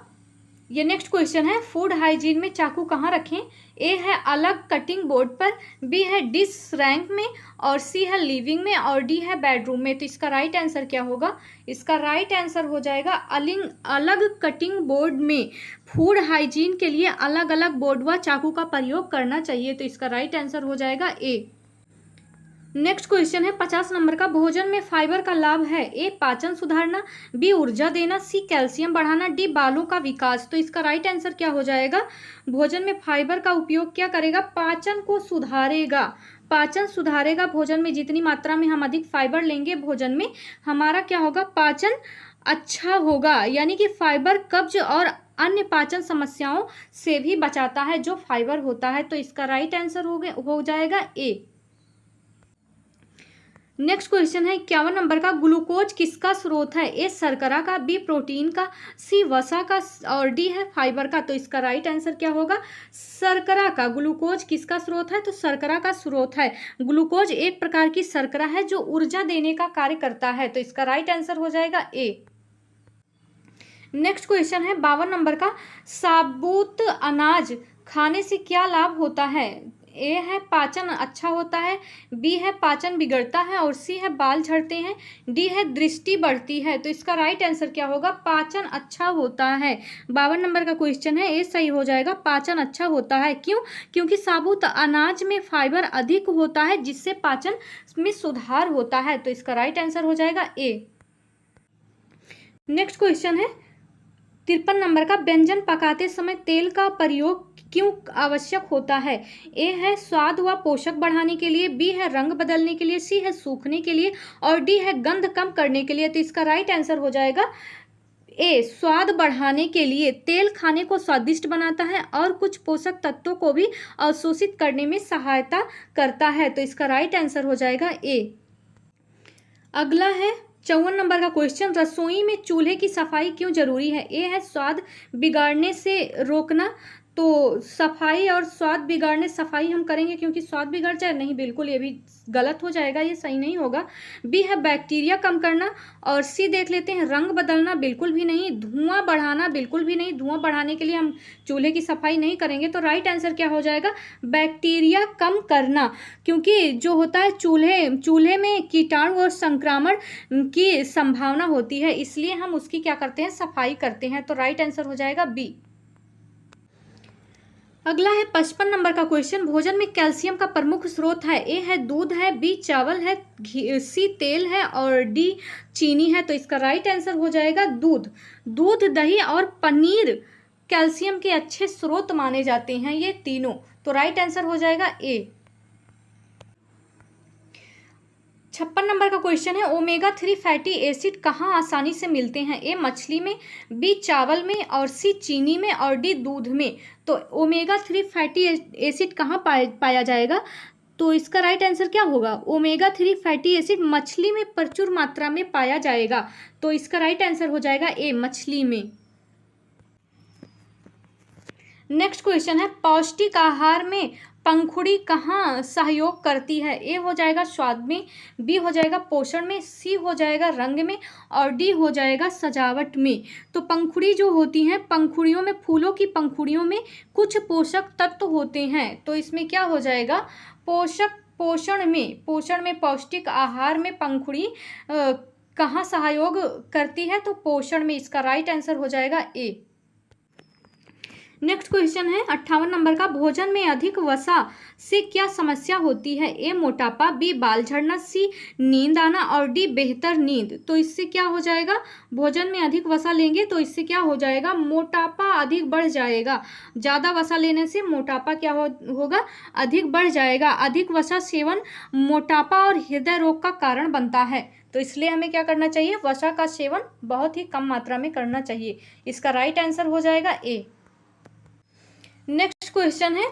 ये नेक्स्ट क्वेश्चन है, फूड हाइजीन में चाकू कहाँ रखें? ए है अलग कटिंग बोर्ड पर, बी है डिश रैंक में, और सी है लिविंग में, और डी है बेडरूम में। तो इसका राइट आंसर क्या होगा, इसका राइट आंसर हो जाएगा अलग कटिंग बोर्ड में। फूड हाइजीन के लिए अलग अलग बोर्ड व चाकू का प्रयोग करना चाहिए। तो इसका राइट आंसर हो जाएगा ए। नेक्स्ट क्वेश्चन है 50 नंबर का, भोजन में फाइबर का लाभ है? ए पाचन सुधारना, बी ऊर्जा देना, सी कैल्शियम बढ़ाना, डी बालों का विकास। तो इसका राइट आंसर क्या हो जाएगा, भोजन में फाइबर का उपयोग क्या करेगा, पाचन को सुधारेगा। पाचन सुधारेगा, भोजन में जितनी मात्रा में हम अधिक फाइबर लेंगे भोजन में, हमारा क्या होगा, पाचन अच्छा होगा। यानी कि फाइबर कब्ज और अन्य पाचन समस्याओं से भी बचाता है जो फाइबर होता है। तो इसका राइट आंसर हो जाएगा ए। नेक्स्ट क्वेश्चन है 51 नंबर का, ग्लूकोज किसका स्रोत है? ए शर्करा का, बी प्रोटीन का, सी वसा का, और डी है फाइबर का। तो इसका राइट आंसर क्या होगा, शर्करा का। ग्लूकोज किसका स्रोत है, तो शर्करा का स्रोत है। ग्लूकोज एक प्रकार की शर्करा है जो ऊर्जा देने का कार्य करता है। तो इसका राइट आंसर हो जाएगा ए। नेक्स्ट क्वेश्चन है 52 नंबर का, साबुत अनाज खाने से क्या लाभ होता है? ए है पाचन अच्छा होता है, बी है पाचन बिगड़ता है, और सी है बाल झड़ते हैं, डी है दृष्टि बढ़ती है। तो इसका राइट आंसर क्या होगा, पाचन अच्छा होता है। 52 नंबर का क्वेश्चन है, ए सही हो जाएगा, पाचन अच्छा होता है। क्यों? क्योंकि साबुत अनाज में फाइबर अधिक होता है जिससे पाचन में सुधार होता है। तो इसका राइट आंसर हो जाएगा ए। नेक्स्ट क्वेश्चन है 53 नंबर का, व्यंजन पकाते समय तेल का प्रयोग क्यों आवश्यक होता है? ए है स्वाद व पोषक बढ़ाने के लिए, बी है रंग बदलने के लिए, सी है सूखने के लिए, और डी है गंध कम करने के लिए। तो इसका राइट आंसर हो जाएगा ए स्वाद बढ़ाने के लिए। तेल खाने को स्वादिष्ट बनाता है और कुछ पोषक तत्वों को भी अवशोषित करने में सहायता करता है। तो इसका राइट आंसर हो जाएगा ए। अगला है 54 नंबर का क्वेश्चन, रसोई में चूल्हे की सफाई क्यों जरूरी है? ए है स्वाद बिगाड़ने से रोकना। तो सफाई और स्वाद बिगाड़ने, सफाई हम करेंगे क्योंकि स्वाद बिगड़ जाए, नहीं बिल्कुल ये भी गलत हो जाएगा, ये सही नहीं होगा। बी है बैक्टीरिया कम करना, और सी देख लेते हैं रंग बदलना, बिल्कुल भी नहीं। धुआं बढ़ाना, बिल्कुल भी नहीं। धुआं बढ़ाने के लिए हम चूल्हे की सफाई नहीं करेंगे। तो राइट आंसर क्या हो जाएगा, बैक्टीरिया कम करना। क्योंकि जो होता है चूल्हे में कीटाणु और संक्रमण की संभावना होती है, इसलिए हम उसकी क्या करते हैं, सफाई करते हैं। तो राइट आंसर हो जाएगा बी। अगला है 55 नंबर का क्वेश्चन, भोजन में कैल्शियम का प्रमुख स्रोत है? ए है दूध है, बी चावल है, सी तेल है, और डी चीनी है। तो इसका राइट आंसर हो जाएगा दूध। दूध, दही और पनीर कैल्शियम के अच्छे स्रोत माने जाते हैं, ये तीनों। तो राइट आंसर हो जाएगा ए। 56 नंबर का क्वेश्चन है, ओमेगा 3 फैटी एसिड कहाँ आसानी से मिलते हैं? ए मछली में, बी चावल में, और सी चीनी में, और डी दूध में। तो ओमेगा 3 फैटी एसिड कहाँ पाया जाएगा? तो इसका राइट आंसर क्या होगा? ओमेगा 3 फैटी एसिड मछली में प्रचुर मात्रा में पाया जाएगा। तो इसका राइट आंसर हो जाएगा ए मछली में। नेक्स्ट क्वेश्चन है, पौष्टिक आहार में पंखुड़ी कहाँ सहयोग करती है? ए हो जाएगा स्वाद में, बी हो जाएगा पोषण में, सी हो जाएगा रंग में, और डी हो जाएगा सजावट में। तो पंखुड़ी जो होती हैं, पंखुड़ियों में, फूलों की पंखुड़ियों में कुछ पोषक तत्व होते हैं। तो इसमें क्या हो जाएगा? पोषण में पौष्टिक आहार में पंखुड़ी कहाँ सहयोग करती है? तो पोषण में। इसका राइट आंसर हो जाएगा ए। नेक्स्ट क्वेश्चन है 58 नंबर का, भोजन में अधिक वसा से क्या समस्या होती है? ए मोटापा, बी बाल झड़ना, सी नींद आना, और डी बेहतर नींद। तो इससे क्या हो जाएगा? भोजन में अधिक वसा लेंगे तो इससे क्या हो जाएगा? मोटापा अधिक बढ़ जाएगा। ज़्यादा वसा लेने से मोटापा क्या होगा? अधिक बढ़ जाएगा। अधिक वसा सेवन मोटापा और हृदय रोग का कारण बनता है। तो इसलिए हमें क्या करना चाहिए? वसा का सेवन बहुत ही कम मात्रा में करना चाहिए। इसका राइट आंसर हो जाएगा ए। नेक्स्ट क्वेश्चन है,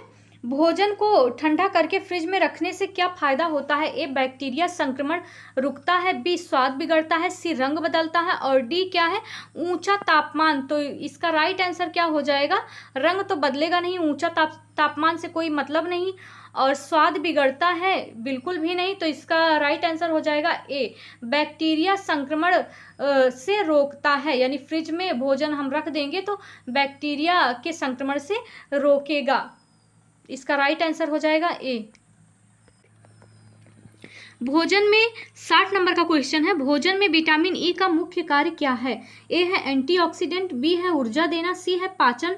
भोजन को ठंडा करके फ्रिज में रखने से क्या फायदा होता है? ए बैक्टीरिया संक्रमण रुकता है, बी स्वाद बिगड़ता है, सी रंग बदलता है, और डी क्या है? ऊंचा तापमान। तो इसका राइट आंसर क्या हो जाएगा? रंग तो बदलेगा नहीं, ऊंचा तापमान से कोई मतलब नहीं, और स्वाद बिगड़ता है बिल्कुल भी नहीं। तो इसका राइट आंसर हो जाएगा ए, बैक्टीरिया संक्रमण से रोकता है। यानी फ्रिज में भोजन हम रख देंगे तो बैक्टीरिया के संक्रमण से रोकेगा। इसका राइट आंसर हो जाएगा ए। भोजन में 60 नंबर का क्वेश्चन है, भोजन में विटामिन ई का मुख्य कार्य क्या है? ए है एंटीऑक्सीडेंट, बी है ऊर्जा देना, सी है पाचन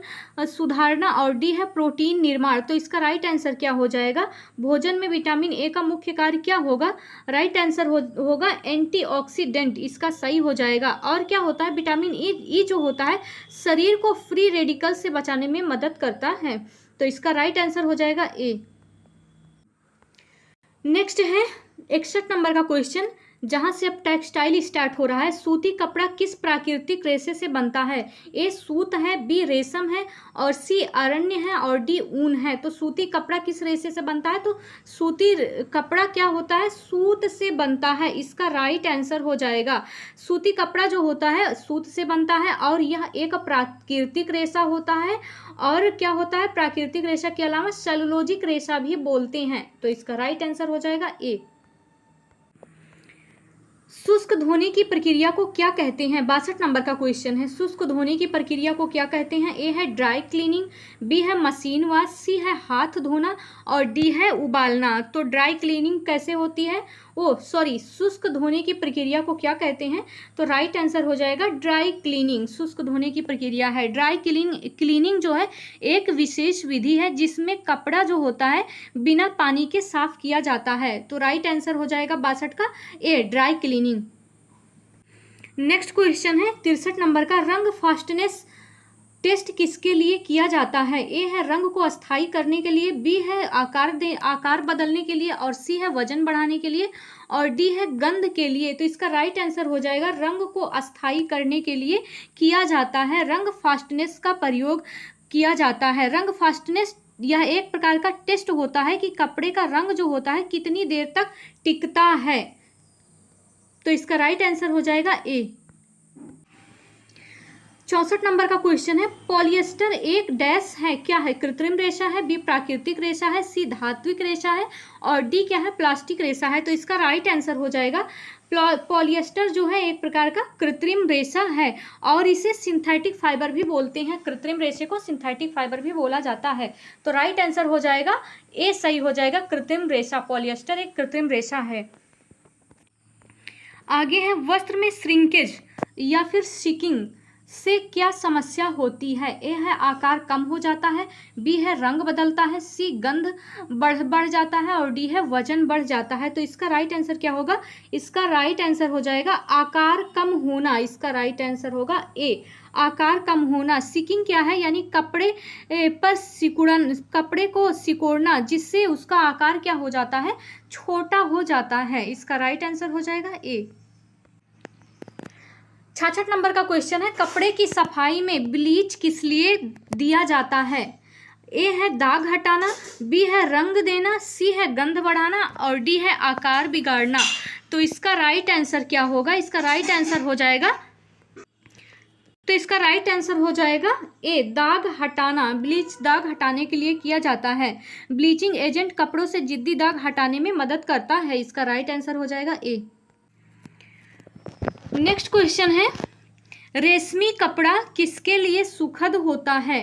सुधारना, और डी है प्रोटीन निर्माण। तो इसका राइट आंसर क्या हो जाएगा? भोजन में विटामिन ए का मुख्य कार्य क्या होगा? राइट आंसर होगा एंटीऑक्सीडेंट। इसका सही हो जाएगा। और क्या होता है? विटामिन ई जो होता है शरीर को फ्री रेडिकल से बचाने में मदद करता है। तो इसका राइट आंसर हो जाएगा ए। नेक्स्ट है 61 नंबर का क्वेश्चन, जहां से अब टेक्सटाइल स्टार्ट हो रहा है। सूती कपड़ा किस प्राकृतिक रेशे से बनता है? ए सूत है, बी रेशम है, और सी अरण्य है, और डी ऊन है। तो सूती कपड़ा किस रेशे से बनता है? तो सूती कपड़ा क्या होता है? सूत से बनता है। इसका राइट आंसर हो जाएगा। सूती कपड़ा जो होता है सूत से बनता है, और यह एक प्राकृतिक रेशा होता है। और क्या होता है? प्राकृतिक रेशा के अलावा सेलुलोजिक रेशा भी बोलते हैं। तो इसका राइट आंसर हो जाएगा ए। शुष्क धोने की प्रक्रिया को क्या कहते हैं? 62 नंबर का क्वेश्चन है, शुष्क धोने की प्रक्रिया को क्या कहते हैं? ए है ड्राई क्लीनिंग, बी है मशीन वॉश, सी है हाथ धोना, और डी है उबालना। तो ड्राई क्लीनिंग कैसे होती है? शुष्क धोने की प्रक्रिया को क्या कहते हैं? तो राइट आंसर हो जाएगा ड्राई क्लीनिंग। शुष्क धोने की प्रक्रिया है ड्राई क्लीनिंग जो है एक विशेष विधि है जिसमें कपड़ा जो होता है बिना पानी के साफ किया जाता है। तो राइट आंसर हो जाएगा 62 का ए, ड्राई क्लीनिंग। नेक्स्ट क्वेश्चन है 63 नंबर का, रंग फास्टनेस टेस्ट किसके लिए किया जाता है? ए है रंग को अस्थायी करने के लिए, बी है आकार बदलने के लिए, और सी है वजन बढ़ाने के लिए, और डी है गंध के लिए। तो इसका राइट आंसर हो जाएगा रंग को अस्थायी करने के लिए किया जाता है, रंग फास्टनेस का प्रयोग किया जाता है। रंग फास्टनेस यह एक प्रकार का टेस्ट होता है कि कपड़े का रंग जो होता है कितनी देर तक टिकता है। तो इसका राइट आंसर हो जाएगा ए। 64 नंबर का क्वेश्चन है, पॉलिएस्टर एक डैश है, क्या है? कृत्रिम रेशा है, बी प्राकृतिक रेशा है, सी धात्विक रेशा है, और डी क्या है? प्लास्टिक रेशा है। तो इसका राइट आंसर हो जाएगा पॉलिएस्टर जो है एक प्रकार का कृत्रिम रेशा है, और इसे सिंथेटिक फाइबर भी बोलते हैं। कृत्रिम रेशे को सिंथेटिक फाइबर भी बोला जाता है। तो राइट आंसर हो जाएगा ए, सही हो जाएगा कृत्रिम रेशा। पॉलिएस्टर एक कृत्रिम रेशा है। आगे है वस्त्र में श्रिंकेज या फिर से क्या समस्या होती है? ए है आकार कम हो जाता है, बी है रंग बदलता है, सी गंध बढ़ जाता है और डी है वजन बढ़ जाता है। तो इसका राइट आंसर क्या होगा? इसका राइट आंसर हो जाएगा आकार कम होना। इसका राइट आंसर होगा ए, आकार कम होना। सिकिंग क्या है? यानी कपड़े पर सिकुड़न, कपड़े को सिकोड़ना, जिससे उसका आकार क्या हो जाता है? छोटा हो जाता है। इसका राइट आंसर हो जाएगा ए। 66 नंबर का क्वेश्चन है, कपड़े की सफाई में ब्लीच किस लिए दिया जाता है? ए है दाग हटाना, बी है रंग देना, सी है गंध बढ़ाना और डी है आकार बिगाड़ना। तो इसका राइट आंसर क्या होगा? इसका राइट आंसर हो जाएगा, तो इसका राइट आंसर हो जाएगा ए, दाग हटाना। ब्लीच दाग हटाने के लिए किया जाता है। ब्लीचिंग एजेंट कपड़ों से जिद्दी दाग हटाने में मदद करता है। इसका राइट आंसर हो जाएगा ए। नेक्स्ट क्वेश्चन है, रेशमी कपड़ा किसके लिए सुखद होता है?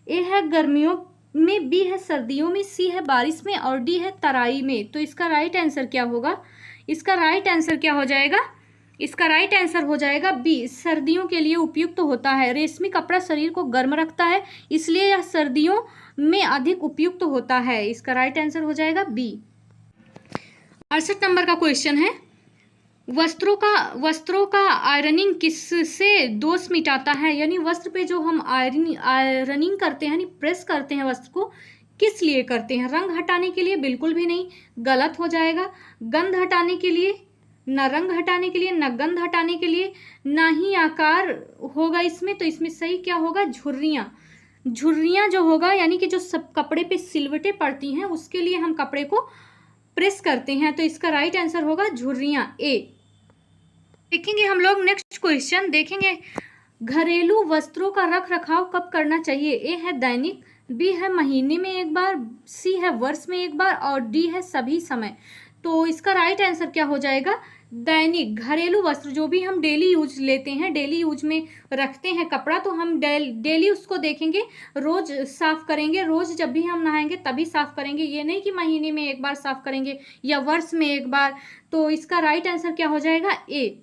ए है गर्मियों में, बी है सर्दियों में, सी है बारिश में और डी है तराई में। तो इसका राइट आंसर क्या होगा? इसका राइट आंसर क्या हो जाएगा? इसका राइट आंसर हो जाएगा बी, सर्दियों के लिए उपयुक्त होता है। रेशमी कपड़ा शरीर को गर्म रखता है, इसलिए यह सर्दियों में अधिक उपयुक्त होता है। इसका राइट आंसर हो जाएगा बी। 68 नंबर का क्वेश्चन है, वस्त्रों का आयरनिंग किससे दोष मिटाता है? यानी वस्त्र पे जो हम आयरनिंग करते हैं, यानी प्रेस करते हैं वस्त्र को, किस लिए करते हैं? रंग हटाने के लिए? बिल्कुल भी नहीं, गलत हो जाएगा। गंध हटाने के लिए? न रंग हटाने के लिए, न गंध हटाने के लिए, ना ही आकार होगा इसमें। तो इसमें सही क्या होगा? झुर्रियाँ। झुर्रियाँ जो होगा, यानी कि जो सब कपड़े पे सिलवटें पड़ती हैं, उसके लिए हम कपड़े को प्रेस करते हैं। तो इसका राइट आंसर होगा झुर्रियाँ, ए। देखेंगे हम लोग नेक्स्ट क्वेश्चन, देखेंगे घरेलू वस्त्रों का रख रखाव कब करना चाहिए? ए है दैनिक, बी है महीने में एक बार, सी है वर्ष में एक बार और डी है सभी समय। तो इसका राइट आंसर क्या हो जाएगा? दैनिक। घरेलू वस्त्र जो भी हम डेली यूज लेते हैं, डेली यूज में रखते हैं कपड़ा, तो हम डेली उसको देखेंगे, रोज साफ करेंगे। रोज जब भी हम नहाएंगे तभी साफ करेंगे, ये नहीं कि महीने में एक बार साफ करेंगे या वर्ष में एक बार। तो इसका राइट आंसर क्या हो जाएगा? ए।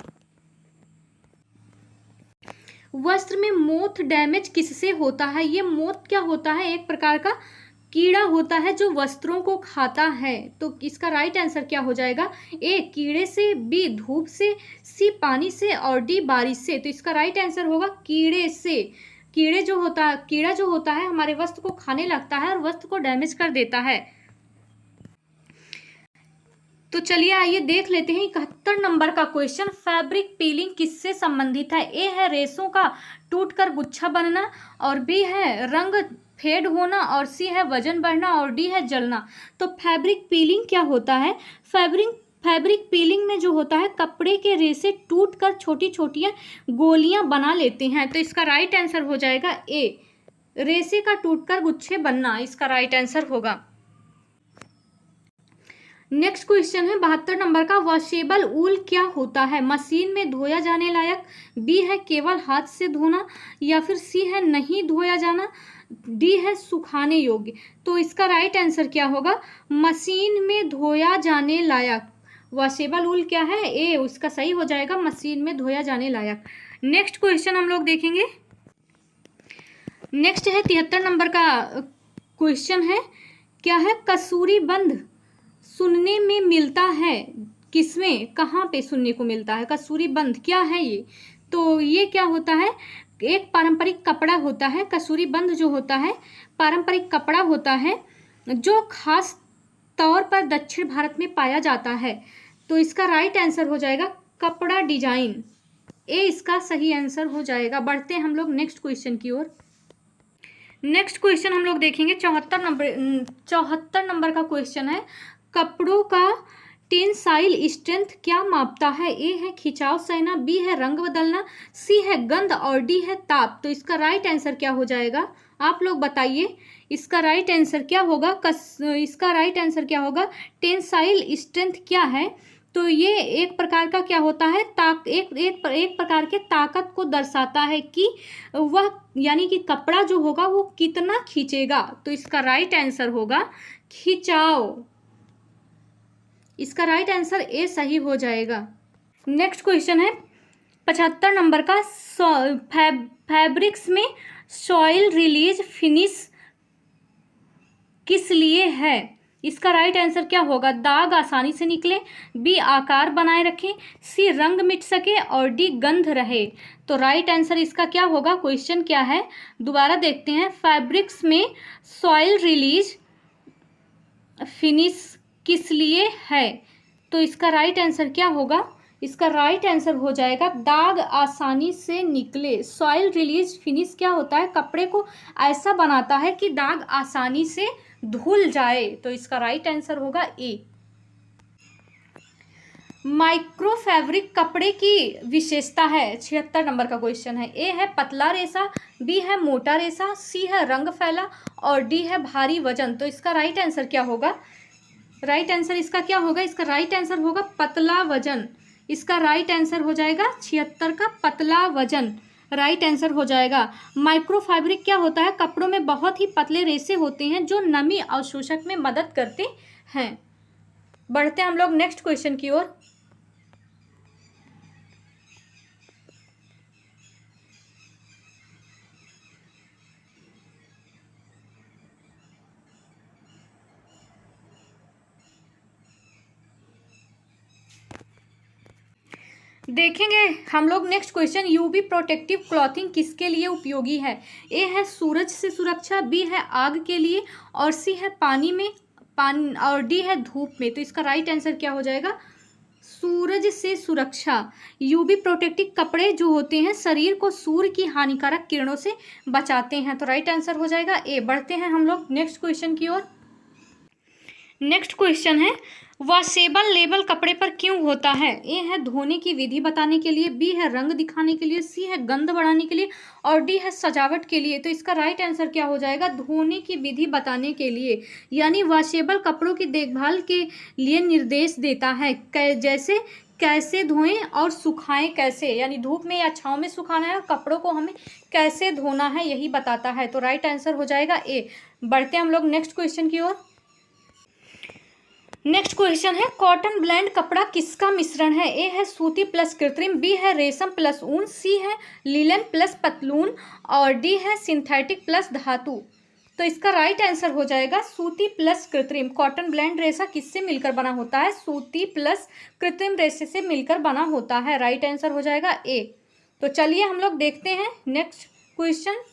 वस्त्र में मोथ डैमेज किससे होता है? ये मोथ क्या होता है? एक प्रकार का कीड़ा होता है जो वस्त्रों को खाता है। तो इसका राइट आंसर क्या हो जाएगा? ए, कीड़े से, बी, धूप से, सी, पानी से और डी, बारिश से। तो इसका राइट आंसर होगा कीड़े से। कीड़ा जो होता है हमारे वस्त्र को खाने लगता है और वस्त्र को डैमेज कर देता है। तो चलिए आइए देख लेते हैं 71 नंबर का क्वेश्चन, फैब्रिक पीलिंग किससे संबंधित है? ए है रेशों का टूटकर गुच्छा बनना और बी है रंग फेड होना और सी है वजन बढ़ना और डी है जलना। तो फैब्रिक पीलिंग क्या होता है? फैब्रिक पीलिंग में जो होता है, कपड़े के रेशे टूटकर छोटी छोटी गोलियां बना लेते हैं। तो इसका राइट आंसर हो जाएगा ए, रेशे का टूटकर गुच्छे बनना। इसका राइट आंसर होगा। नेक्स्ट क्वेश्चन है 72 नंबर का, वॉशेबल ऊल क्या होता है? मशीन में धोया जाने लायक, बी है केवल हाथ से धोना या फिर सी है नहीं धोया जाना, डी है सुखाने योग्य। तो इसका राइट आंसर क्या होगा? मशीन में धोया जाने लायक। वॉशेबल ऊल क्या है? ए, उसका सही हो जाएगा मशीन में धोया जाने लायक। नेक्स्ट क्वेश्चन हम लोग देखेंगे, नेक्स्ट है 73 नंबर का क्वेश्चन है, क्या है? कसूरी बंध सुनने में मिलता है किसमें, कहाँ पे सुनने को मिलता है? कसूरी बंध क्या है ये? तो ये क्या होता है? एक पारंपरिक कपड़ा होता है। कसूरी बंध जो होता है पारंपरिक कपड़ा होता है जो खास तौर पर दक्षिण भारत में पाया जाता है। तो इसका राइट आंसर हो जाएगा कपड़ा डिजाइन, ए इसका सही आंसर हो जाएगा। बढ़ते हैं हम लोग नेक्स्ट क्वेश्चन की ओर। नेक्स्ट क्वेश्चन हम लोग देखेंगे 74 नंबर का क्वेश्चन है, कपड़ों का टेंसाइल स्ट्रेंथ क्या मापता है? ए है खिंचाव सहना, बी है रंग बदलना, सी है गंध और डी है ताप। तो इसका राइट आंसर क्या हो जाएगा? आप लोग बताइए, इसका राइट आंसर क्या होगा? इसका राइट आंसर क्या होगा? टेंसाइल स्ट्रेंथ क्या है? तो ये एक प्रकार का क्या होता है? एक प्रकार के ताकत को दर्शाता है कि वह, यानी कि कपड़ा जो होगा वो कितना खींचेगा। तो इसका राइट आंसर होगा खिंचाव। इसका राइट आंसर ए सही हो जाएगा। नेक्स्ट क्वेश्चन है 75 नंबर का फैब्रिक्स में सॉइल रिलीज फिनिश किस लिए है? इसका राइट आंसर क्या होगा? दाग आसानी से निकले, बी आकार बनाए रखें, सी रंग मिट सके और डी गंध रहे। तो राइट आंसर इसका क्या होगा? क्वेश्चन क्या है दोबारा देखते हैं। फैब्रिक्स में सॉइल रिलीज फिनिश किस लिए है? तो इसका राइट आंसर क्या होगा? इसका राइट आंसर हो जाएगा दाग आसानी से निकले। सॉइल रिलीज फिनिश क्या होता है? कपड़े को ऐसा बनाता है कि दाग आसानी से धुल जाए। तो इसका राइट आंसर होगा ए। माइक्रो फैब्रिक कपड़े की विशेषता है। 76 नंबर का क्वेश्चन है। ए है पतला रेशा, बी है मोटा रेशा, सी है रंग फैला और डी है भारी वजन। तो इसका राइट आंसर क्या होगा? राइट आंसर इसका क्या होगा? इसका राइट आंसर होगा पतला वजन। इसका राइट आंसर हो जाएगा 76 का पतला वजन राइट आंसर हो जाएगा। माइक्रो फैब्रिक क्या होता है? कपड़ों में बहुत ही पतले रेशे होते हैं जो नमी अवशोषक में मदद करते हैं। बढ़ते हैं हम लोग नेक्स्ट क्वेश्चन की ओर। देखेंगे हम लोग next question, UV protective clothing किसके लिए उपयोगी है? ए है सूरज से सुरक्षा, बी है आग के लिए और सी है पानी और डी है धूप में। तो इसका राइट आंसर क्या हो जाएगा? सूरज से सुरक्षा। यूवी प्रोटेक्टिव कपड़े जो होते हैं शरीर को सूर्य की हानिकारक किरणों से बचाते हैं। तो राइट आंसर हो जाएगा ए। बढ़ते हैं हम लोग नेक्स्ट क्वेश्चन की ओर। नेक्स्ट क्वेश्चन है, वॉशेबल लेबल कपड़े पर क्यों होता है? ए है धोने की विधि बताने के लिए, बी है रंग दिखाने के लिए, सी है गंध बढ़ाने के लिए और डी है सजावट के लिए। तो इसका राइट आंसर क्या हो जाएगा? धोने की विधि बताने के लिए, यानी वॉशेबल कपड़ों की देखभाल के लिए निर्देश देता है, जैसे कैसे धोएं और सुखाएं कैसे, यानी धूप में या छांव में सुखाना है और कपड़ों को हमें कैसे धोना है यही बताता है। तो राइट आंसर हो जाएगा ए। बढ़ते हैं हम लोग नेक्स्ट क्वेश्चन की ओर। नेक्स्ट क्वेश्चन है, कॉटन ब्लेंड कपड़ा किसका मिश्रण है? ए है सूती प्लस कृत्रिम, बी है रेशम प्लस ऊन, सी है लिनन प्लस पतलून और डी है सिंथेटिक प्लस धातु। तो इसका राइट आंसर हो जाएगा सूती प्लस कृत्रिम। कॉटन ब्लेंड रेशा किससे मिलकर बना होता है? सूती प्लस कृत्रिम रेशे से मिलकर बना होता है। राइट आंसर हो जाएगा ए। तो चलिए हम लोग देखते हैं नेक्स्ट क्वेश्चन।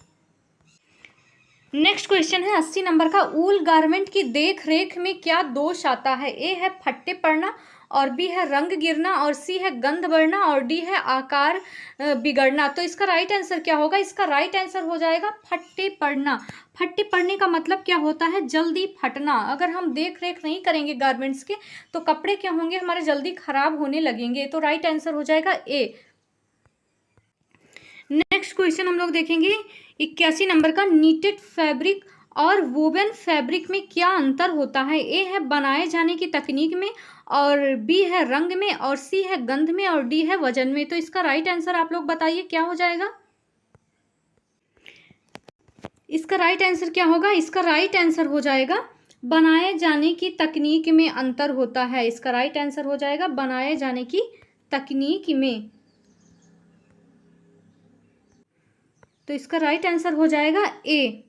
नेक्स्ट क्वेश्चन है 80 नंबर का, ऊल गारमेंट की देख रेख में क्या दोष आता है? ए है फट्टे पड़ना और बी है रंग गिरना और सी है गंध बढ़ना और डी है आकार बिगड़ना। तो इसका राइट आंसर क्या होगा? इसका राइट आंसर हो जाएगा फट्टे पड़ना। फट्टे पड़ने का मतलब क्या होता है? जल्दी फटना। अगर हम देख रेख नहीं करेंगे गारमेंट्स के तो कपड़े क्या होंगे? हमारे जल्दी खराब होने लगेंगे। तो राइट आंसर हो जाएगा ए। नेक्स्ट क्वेश्चन हम लोग देखेंगे 81 नंबर का, नीटेड फैब्रिक और वोवन फैब्रिक में क्या अंतर होता है? ए है बनाए जाने की तकनीक में और बी है रंग में और सी है गंध में और डी है वजन में। तो इसका राइट आंसर आप लोग बताइए क्या हो जाएगा? इसका राइट आंसर क्या होगा? इसका राइट आंसर हो जाएगा बनाए जाने की तकनीक में अंतर होता है। इसका राइट आंसर हो जाएगा बनाए जाने की तकनीक में। तो इसका राइट आंसर हो जाएगा ए।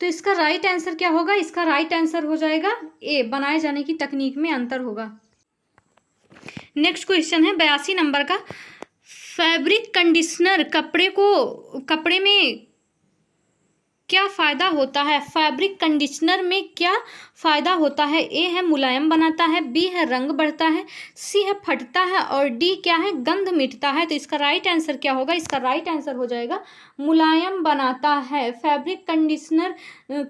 तो इसका राइट आंसर क्या होगा? इसका राइट आंसर हो जाएगा ए, बनाए जाने की तकनीक में अंतर होगा। नेक्स्ट क्वेश्चन है 82 नंबर का, फैब्रिक कंडीशनर कपड़े में क्या फ़ायदा होता है? फैब्रिक कंडीशनर में क्या फ़ायदा होता है? ए है मुलायम बनाता है, बी है रंग बढ़ता है, सी है फटता है और डी क्या है? गंध मिटता है। तो इसका राइट आंसर क्या होगा? इसका राइट आंसर हो जाएगा मुलायम बनाता है। फैब्रिक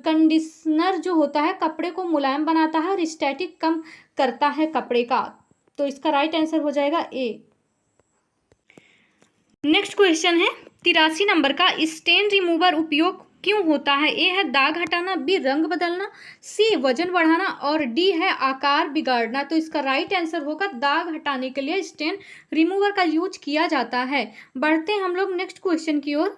कंडीशनर जो होता है कपड़े को मुलायम बनाता है और स्टैटिक कम करता है कपड़े का। तो इसका राइट आंसर हो जाएगा ए। नेक्स्ट क्वेश्चन है 83 नंबर का, स्टेन रिमूवर उपयोग क्यों होता है? ए है दाग हटाना, बी रंग बदलना, सी वजन बढ़ाना और डी है आकार बिगाड़ना। तो इसका राइट आंसर होगा दाग हटाने के लिए स्टेन रिमूवर का यूज किया जाता है। बढ़ते हैं हम लोग नेक्स्ट क्वेश्चन की ओर।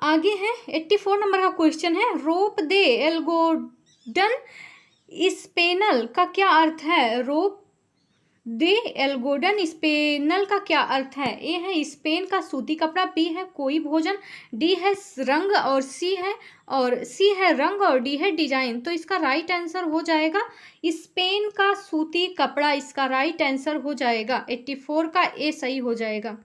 आगे है 84 नंबर का क्वेश्चन है, रोप दे एल्गोडन स्पेनल का क्या अर्थ है? रोप दे एल्गोडन। स्पेनल का क्या अर्थ है? ए है स्पेन का सूती कपड़ा, बी है कोई भोजन, डी है रंग और सी है रंग और डी है डिजाइन। तो इसका राइट आंसर हो जाएगा स्पेन का सूती कपड़ा, इसका राइट आंसर हो जाएगा 84 का ए सही हो जाएगा।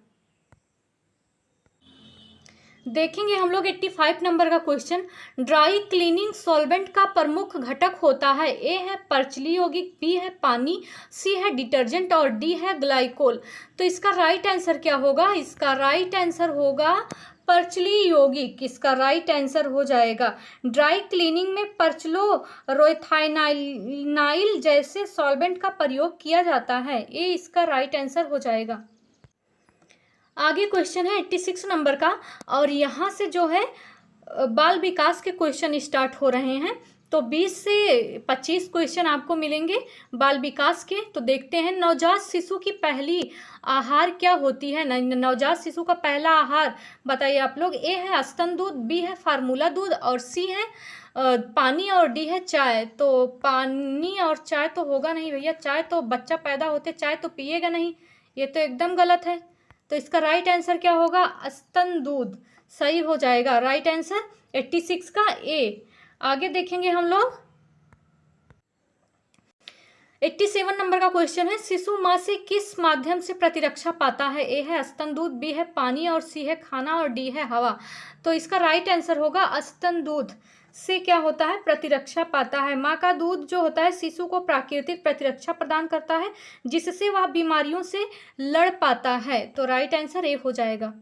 देखेंगे हम लोग 85 नंबर का क्वेश्चन। ड्राई क्लीनिंग सॉल्वेंट का प्रमुख घटक होता है। ए है पर्चली यौगिक, बी है पानी, सी है डिटर्जेंट और डी है ग्लाइकोल। तो इसका राइट आंसर क्या होगा? इसका राइट आंसर होगा पर्चली यौगिक, इसका राइट आंसर हो जाएगा। ड्राई क्लीनिंग में पर्चलो रोथाइनाइल जैसे सॉल्वेंट का प्रयोग किया जाता है। ए इसका राइट आंसर हो जाएगा। आगे क्वेश्चन है 86 नंबर का, और यहाँ से जो है बाल विकास के क्वेश्चन स्टार्ट हो रहे हैं। तो 20 से 25 क्वेश्चन आपको मिलेंगे बाल विकास के। तो देखते हैं, नवजात शिशु की पहली आहार क्या होती है? नवजात शिशु का पहला आहार बताइए आप लोग। ए है स्तन दूध, बी है फार्मूला दूध और सी है पानी और डी है चाय। तो पानी और चाय तो होगा नहीं भैया, चाय तो बच्चा पैदा होते चाय तो पिएगा नहीं, ये तो एकदम गलत है। तो इसका राइट आंसर क्या होगा? स्तन दूध सही हो जाएगा, राइट आंसर 86 का ए। आगे देखेंगे हम लोग 87 नंबर का क्वेश्चन है, शिशु माँ से किस माध्यम से प्रतिरक्षा पाता है? ए है स्तन दूध, बी है पानी और सी है खाना और डी है हवा। तो इसका राइट आंसर होगा स्तन दूध से क्या होता है? प्रतिरक्षा पाता है। माँ का दूध जो होता है शिशु को प्राकृतिक प्रतिरक्षा प्रदान करता है, जिससे वह बीमारियों से लड़ पाता है। तो राइट आंसर ए हो जाएगा।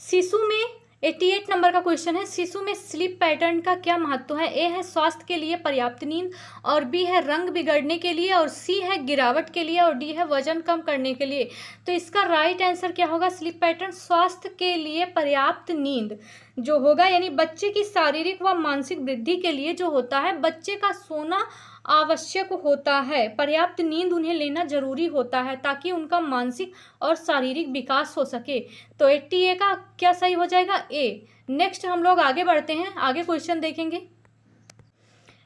शिशु में 88 नंबर का क्वेश्चन है, शिशु में स्लीप पैटर्न का क्या महत्व है? ए है स्वास्थ्य के लिए पर्याप्त नींद और बी है रंग बिगड़ने के लिए और सी है गिरावट के लिए और डी है वजन कम करने के लिए। तो इसका राइट आंसर क्या होगा? स्लीप पैटर्न स्वास्थ्य के लिए पर्याप्त नींद जो होगा, यानी बच्चे की शारीरिक व मानसिक वृद्धि के लिए जो होता है, बच्चे का सोना आवश्यक होता है, पर्याप्त नींद उन्हें लेना जरूरी होता है ताकि उनका मानसिक और शारीरिक विकास हो सके। तो 80 का क्या सही हो जाएगा? ए। नेक्स्ट हम लोग आगे बढ़ते हैं, आगे क्वेश्चन देखेंगे।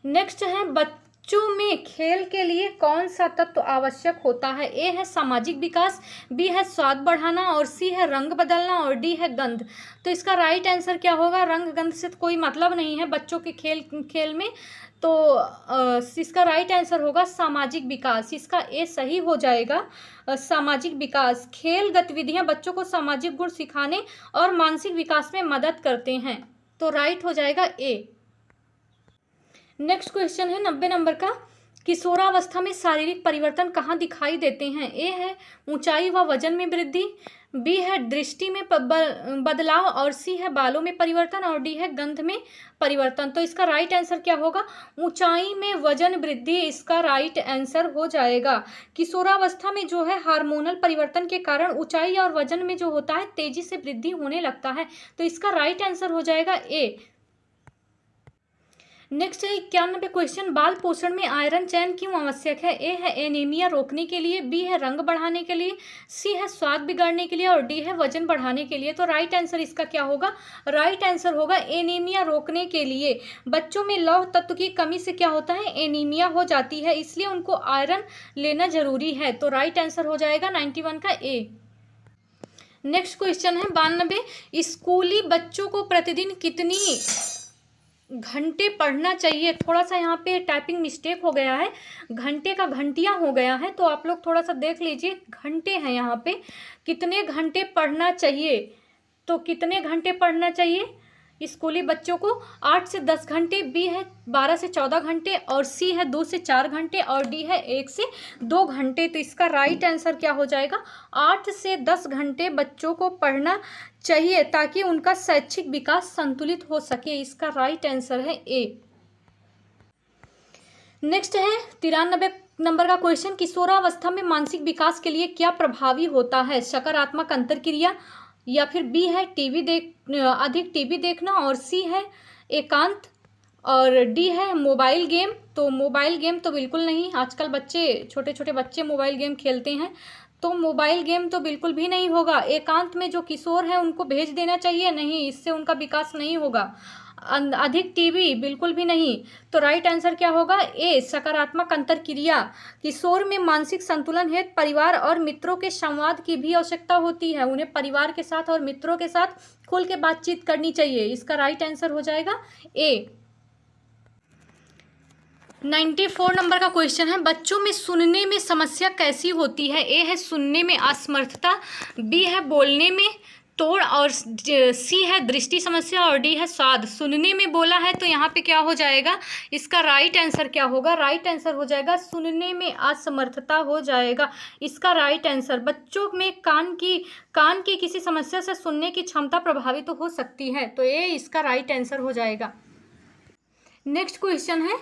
नेक्स्ट है, बच्चों में खेल के लिए कौन सा तत्व आवश्यक होता है? ए है सामाजिक विकास, बी है स्वाद बढ़ाना और सी है रंग बदलना और डी है गंध। तो इसका राइट आंसर क्या होगा? रंग गंध से तो कोई मतलब नहीं है बच्चों के खेल में, तो इसका राइट आंसर होगा सामाजिक विकास, इसका ए सही हो जाएगा। सामाजिक विकास, खेल गतिविधियां बच्चों को सामाजिक गुण सिखाने और मानसिक विकास में मदद करते हैं। तो राइट हो जाएगा ए। नेक्स्ट क्वेश्चन है 90 नंबर का, किशोरावस्था में शारीरिक परिवर्तन कहाँ दिखाई देते हैं? ए है ऊंचाई व वजन में वृद्धि, बी है दृष्टि में बदलाव और सी है बालों में परिवर्तन और डी है गंध में परिवर्तन। तो इसका राइट आंसर क्या होगा? ऊंचाई में वजन वृद्धि, इसका राइट आंसर हो जाएगा। किशोरावस्था में जो है हार्मोनल परिवर्तन के कारण ऊंचाई और वजन में जो होता है तेजी से वृद्धि होने लगता है। तो इसका राइट आंसर हो जाएगा ए। नेक्स्ट है 91 क्वेश्चन, बाल पोषण में आयरन चयन क्यों आवश्यक है? ए है एनीमिया रोकने के लिए, बी है रंग बढ़ाने के लिए, सी है स्वाद बिगाड़ने के लिए और डी है वजन बढ़ाने के लिए। तो राइट आंसर इसका क्या होगा? राइट आंसर होगा एनीमिया रोकने के लिए। बच्चों में लौह तत्व की कमी से क्या होता है? एनीमिया हो जाती है, इसलिए उनको आयरन लेना जरूरी है। तो राइट आंसर हो जाएगा 91 का ए। नेक्स्ट क्वेश्चन है 92, स्कूली बच्चों को प्रतिदिन कितनी घंटे पढ़ना चाहिए? थोड़ा सा यहाँ पे टाइपिंग मिस्टेक हो गया है, घंटे का घंटियाँ हो गया है, तो आप लोग थोड़ा सा देख लीजिए, घंटे हैं यहाँ पे। कितने घंटे पढ़ना चाहिए? तो कितने घंटे पढ़ना चाहिए स्कूली बच्चों को? 8 से 10 घंटे, बी है 12 से 14 घंटे और सी है 2 से 4 घंटे और डी है 1 से 2 घंटे। तो इसका राइट आंसर क्या हो जाएगा? 8 से 10 घंटे बच्चों को पढ़ना चाहिए ताकि उनका शैक्षिक विकास संतुलित हो सके। इसका राइट आंसर है ए। नेक्स्ट है 93 नंबर का क्वेश्चन, किशोरावस्था में मानसिक विकास के लिए क्या प्रभावी होता है? सकारात्मक अंतर्क्रिया, या फिर बी है अधिक टीवी देखना और सी है एकांत और डी है मोबाइल गेम। तो मोबाइल गेम तो बिल्कुल नहीं, आजकल छोटे छोटे बच्चे मोबाइल गेम खेलते हैं, तो मोबाइल गेम तो बिल्कुल भी नहीं होगा। एकांत में जो किशोर है उनको भेज देना चाहिए, नहीं इससे उनका विकास नहीं होगा। अधिक टीवी, बिल्कुल भी नहीं। तो राइट आंसर क्या होगा? ए, सकारात्मक अंतरक्रिया। किशोर में मानसिक संतुलन हेतु परिवार और मित्रों के संवाद की भी आवश्यकता होती है। उन्हें परिवार के साथ और मित्रों के साथ खुल के बातचीत करनी चाहिए। इसका राइट आंसर हो जाएगा ए। 94 नंबर का क्वेश्चन है, बच्चों में सुनने में समस्या कैसी होती है? ए है सुनने में असमर्थता, बी है बोलने में तोड़, और सी है दृष्टि समस्या, और डी है स्वाद। सुनने में बोला है तो यहाँ पे क्या हो जाएगा? इसका राइट आंसर क्या होगा? राइट आंसर हो जाएगा सुनने में असमर्थता हो जाएगा इसका राइट आंसर। बच्चों में कान की किसी समस्या से सुनने की क्षमता प्रभावित हो सकती है, तो ये इसका राइट आंसर हो जाएगा। नेक्स्ट क्वेश्चन है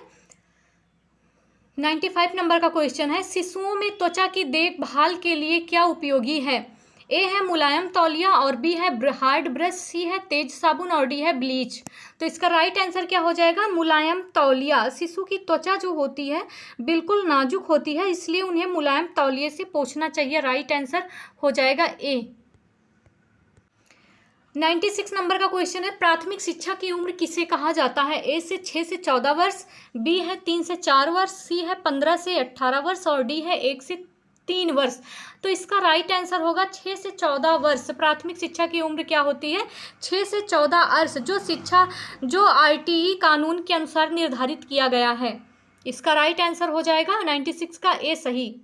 95 नंबर का क्वेश्चन है, शिशुओं में त्वचा की देखभाल के लिए क्या उपयोगी है? ए है मुलायम तौलिया, और बी है हार्ड ब्रश, सी है तेज साबुन, और डी है ब्लीच। तो इसका राइट आंसर क्या हो जाएगा? मुलायम तौलिया। शिशु की त्वचा जो होती है बिल्कुल नाजुक होती है, इसलिए उन्हें मुलायम तौलिए से पोंछना चाहिए। राइट आंसर हो जाएगा ए। 96 नंबर का क्वेश्चन है, प्राथमिक शिक्षा की उम्र किसे कहा जाता है? ए से 6 से 14 वर्ष, बी है 3 से 4 वर्ष, सी है 15 से 18 वर्ष, और डी है 1 से 3 वर्ष। तो इसका राइट आंसर होगा 6 से 14 वर्ष। प्राथमिक शिक्षा की उम्र क्या होती है? 6 से 14 वर्ष, जो RTE कानून के अनुसार निर्धारित किया गया है। इसका राइट आंसर हो जाएगा 96 का ए सही।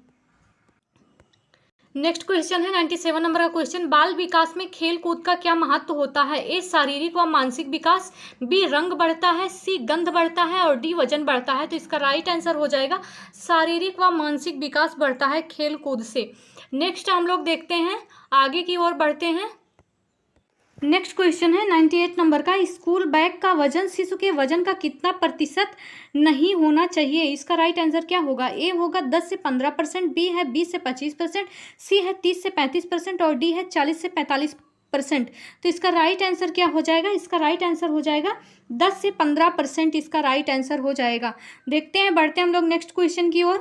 नेक्स्ट क्वेश्चन है 97 नंबर का क्वेश्चन, बाल विकास में खेल कूद का क्या महत्व होता है? ए शारीरिक व मानसिक विकास, बी रंग बढ़ता है, सी गंध बढ़ता है, और डी वजन बढ़ता है। तो इसका राइट आंसर हो जाएगा शारीरिक व मानसिक विकास बढ़ता है खेल कूद से। नेक्स्ट हम लोग देखते हैं, आगे की ओर बढ़ते हैं। नेक्स्ट क्वेश्चन है 98 नंबर का, स्कूल बैग का वजन शिशु के वजन का कितना प्रतिशत नहीं होना चाहिए? इसका राइट आंसर क्या होगा? ए होगा 10 से 15%, बी है 20 से 25%, सी है 30 से 35%, और डी है 40 से 45%। तो इसका राइट आंसर क्या हो जाएगा? इसका राइट आंसर हो जाएगा 10 से 15%। इसका राइट आंसर हो जाएगा। देखते हैं, बढ़ते हैं हम लोग नेक्स्ट क्वेश्चन की ओर।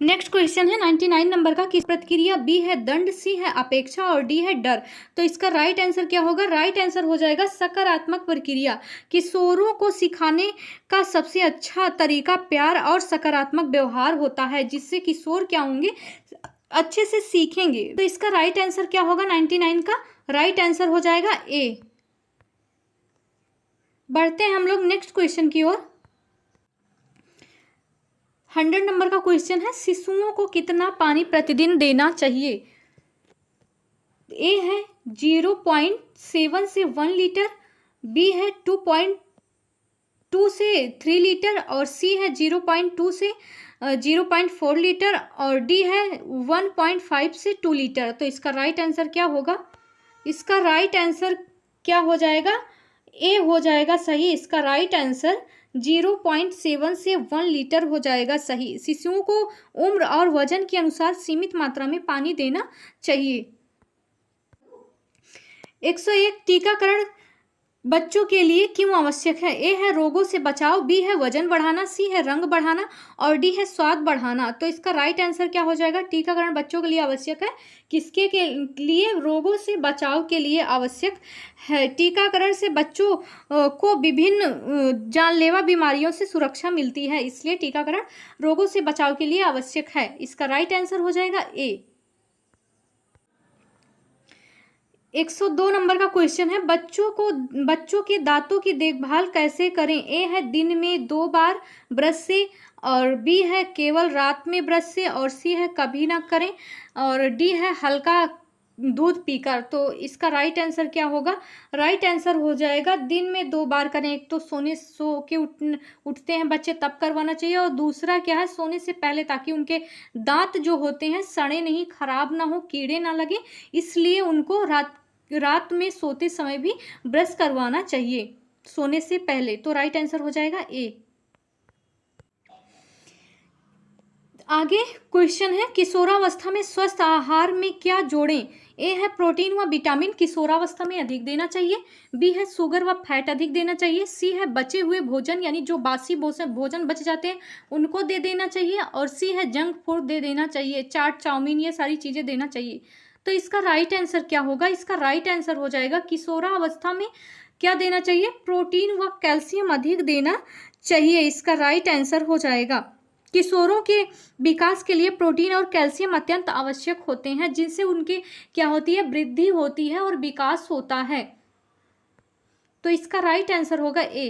नेक्स्ट क्वेश्चन है 99 नंबर का, किस प्रतिक्रिया? बी है दंड, सी है अपेक्षा, और डी है डर। तो इसका राइट आंसर क्या होगा? राइट आंसर हो जाएगा सकारात्मक प्रक्रिया। किशोरों को सिखाने का सबसे अच्छा तरीका प्यार और सकारात्मक व्यवहार होता है, जिससे किशोर क्या होंगे? अच्छे से सीखेंगे। तो इसका राइट आंसर क्या होगा? 99 का राइट आंसर हो जाएगा ए। बढ़ते हैं हम लोग नेक्स्ट क्वेश्चन की ओर। 100 नंबर का क्वेश्चन है, शिशुओं को कितना पानी प्रतिदिन देना चाहिए? ए है 0.7 से 1 लीटर, बी है 2.2 से 3 लीटर, और सी है 0.2 से 0.4 लीटर, और डी है 1.5 से 2 लीटर। तो इसका राइट आंसर क्या होगा? इसका राइट आंसर क्या हो जाएगा? ए हो जाएगा सही। इसका राइट आंसर 0.7 से 1 लीटर हो जाएगा सही। शिशुओं को उम्र और वजन के अनुसार सीमित मात्रा में पानी देना चाहिए। 101 टीकाकरण बच्चों के लिए क्यों आवश्यक है? ए है रोगों से बचाव, बी है वजन बढ़ाना, सी है रंग बढ़ाना, और डी है स्वाद बढ़ाना। तो इसका राइट आंसर क्या हो जाएगा? टीकाकरण बच्चों के लिए आवश्यक है। किसके के लिए? रोगों से बचाव के लिए आवश्यक है। टीकाकरण से बच्चों को विभिन्न जानलेवा बीमारियों से सुरक्षा मिलती है, इसलिए टीकाकरण रोगों से बचाव के लिए आवश्यक है। इसका राइट आंसर हो जाएगा ए। 102 नंबर का क्वेश्चन है, बच्चों के दांतों की देखभाल कैसे करें? ए है दिन में 2 बार ब्रश से, और बी है केवल रात में ब्रश से, और सी है कभी ना करें, और डी है हल्का दूध पीकर। तो इसका राइट आंसर क्या होगा? राइट आंसर हो जाएगा दिन में 2 बार करें। एक तो सो के उठते हैं बच्चे तब करवाना चाहिए, और दूसरा क्या है? सोने से पहले, ताकि उनके दांत जो होते हैं सड़े नहीं, खराब ना हो, कीड़े ना लगे, इसलिए उनको रात में सोते समय भी ब्रश करवाना चाहिए सोने से पहले। तो राइट आंसर हो जाएगा ए। आगे क्वेश्चन है, किशोरावस्था में स्वस्थ आहार में क्या जोड़ें? ए है प्रोटीन व विटामिन किशोरावस्था में अधिक देना चाहिए, बी है शुगर व फैट अधिक देना चाहिए, सी है बचे हुए भोजन यानी जो बासी भोजन बच जाते हैं उनको दे देना चाहिए, और सी है जंक फूड दे देना चाहिए, चाट चाउमीन ये सारी चीज़ें देना चाहिए। तो तो इसका राइट आंसर क्या होगा? इसका राइट आंसर हो जाएगा किशोरावस्था में क्या देना चाहिए? प्रोटीन व कैल्शियम अधिक देना चाहिए। इसका राइट आंसर हो जाएगा। किशोरों के विकास के लिए प्रोटीन और कैल्शियम अत्यंत आवश्यक होते हैं, जिनसे उनकी क्या होती है? वृद्धि होती है और विकास होता है। तो इसका राइट आंसर होगा ए।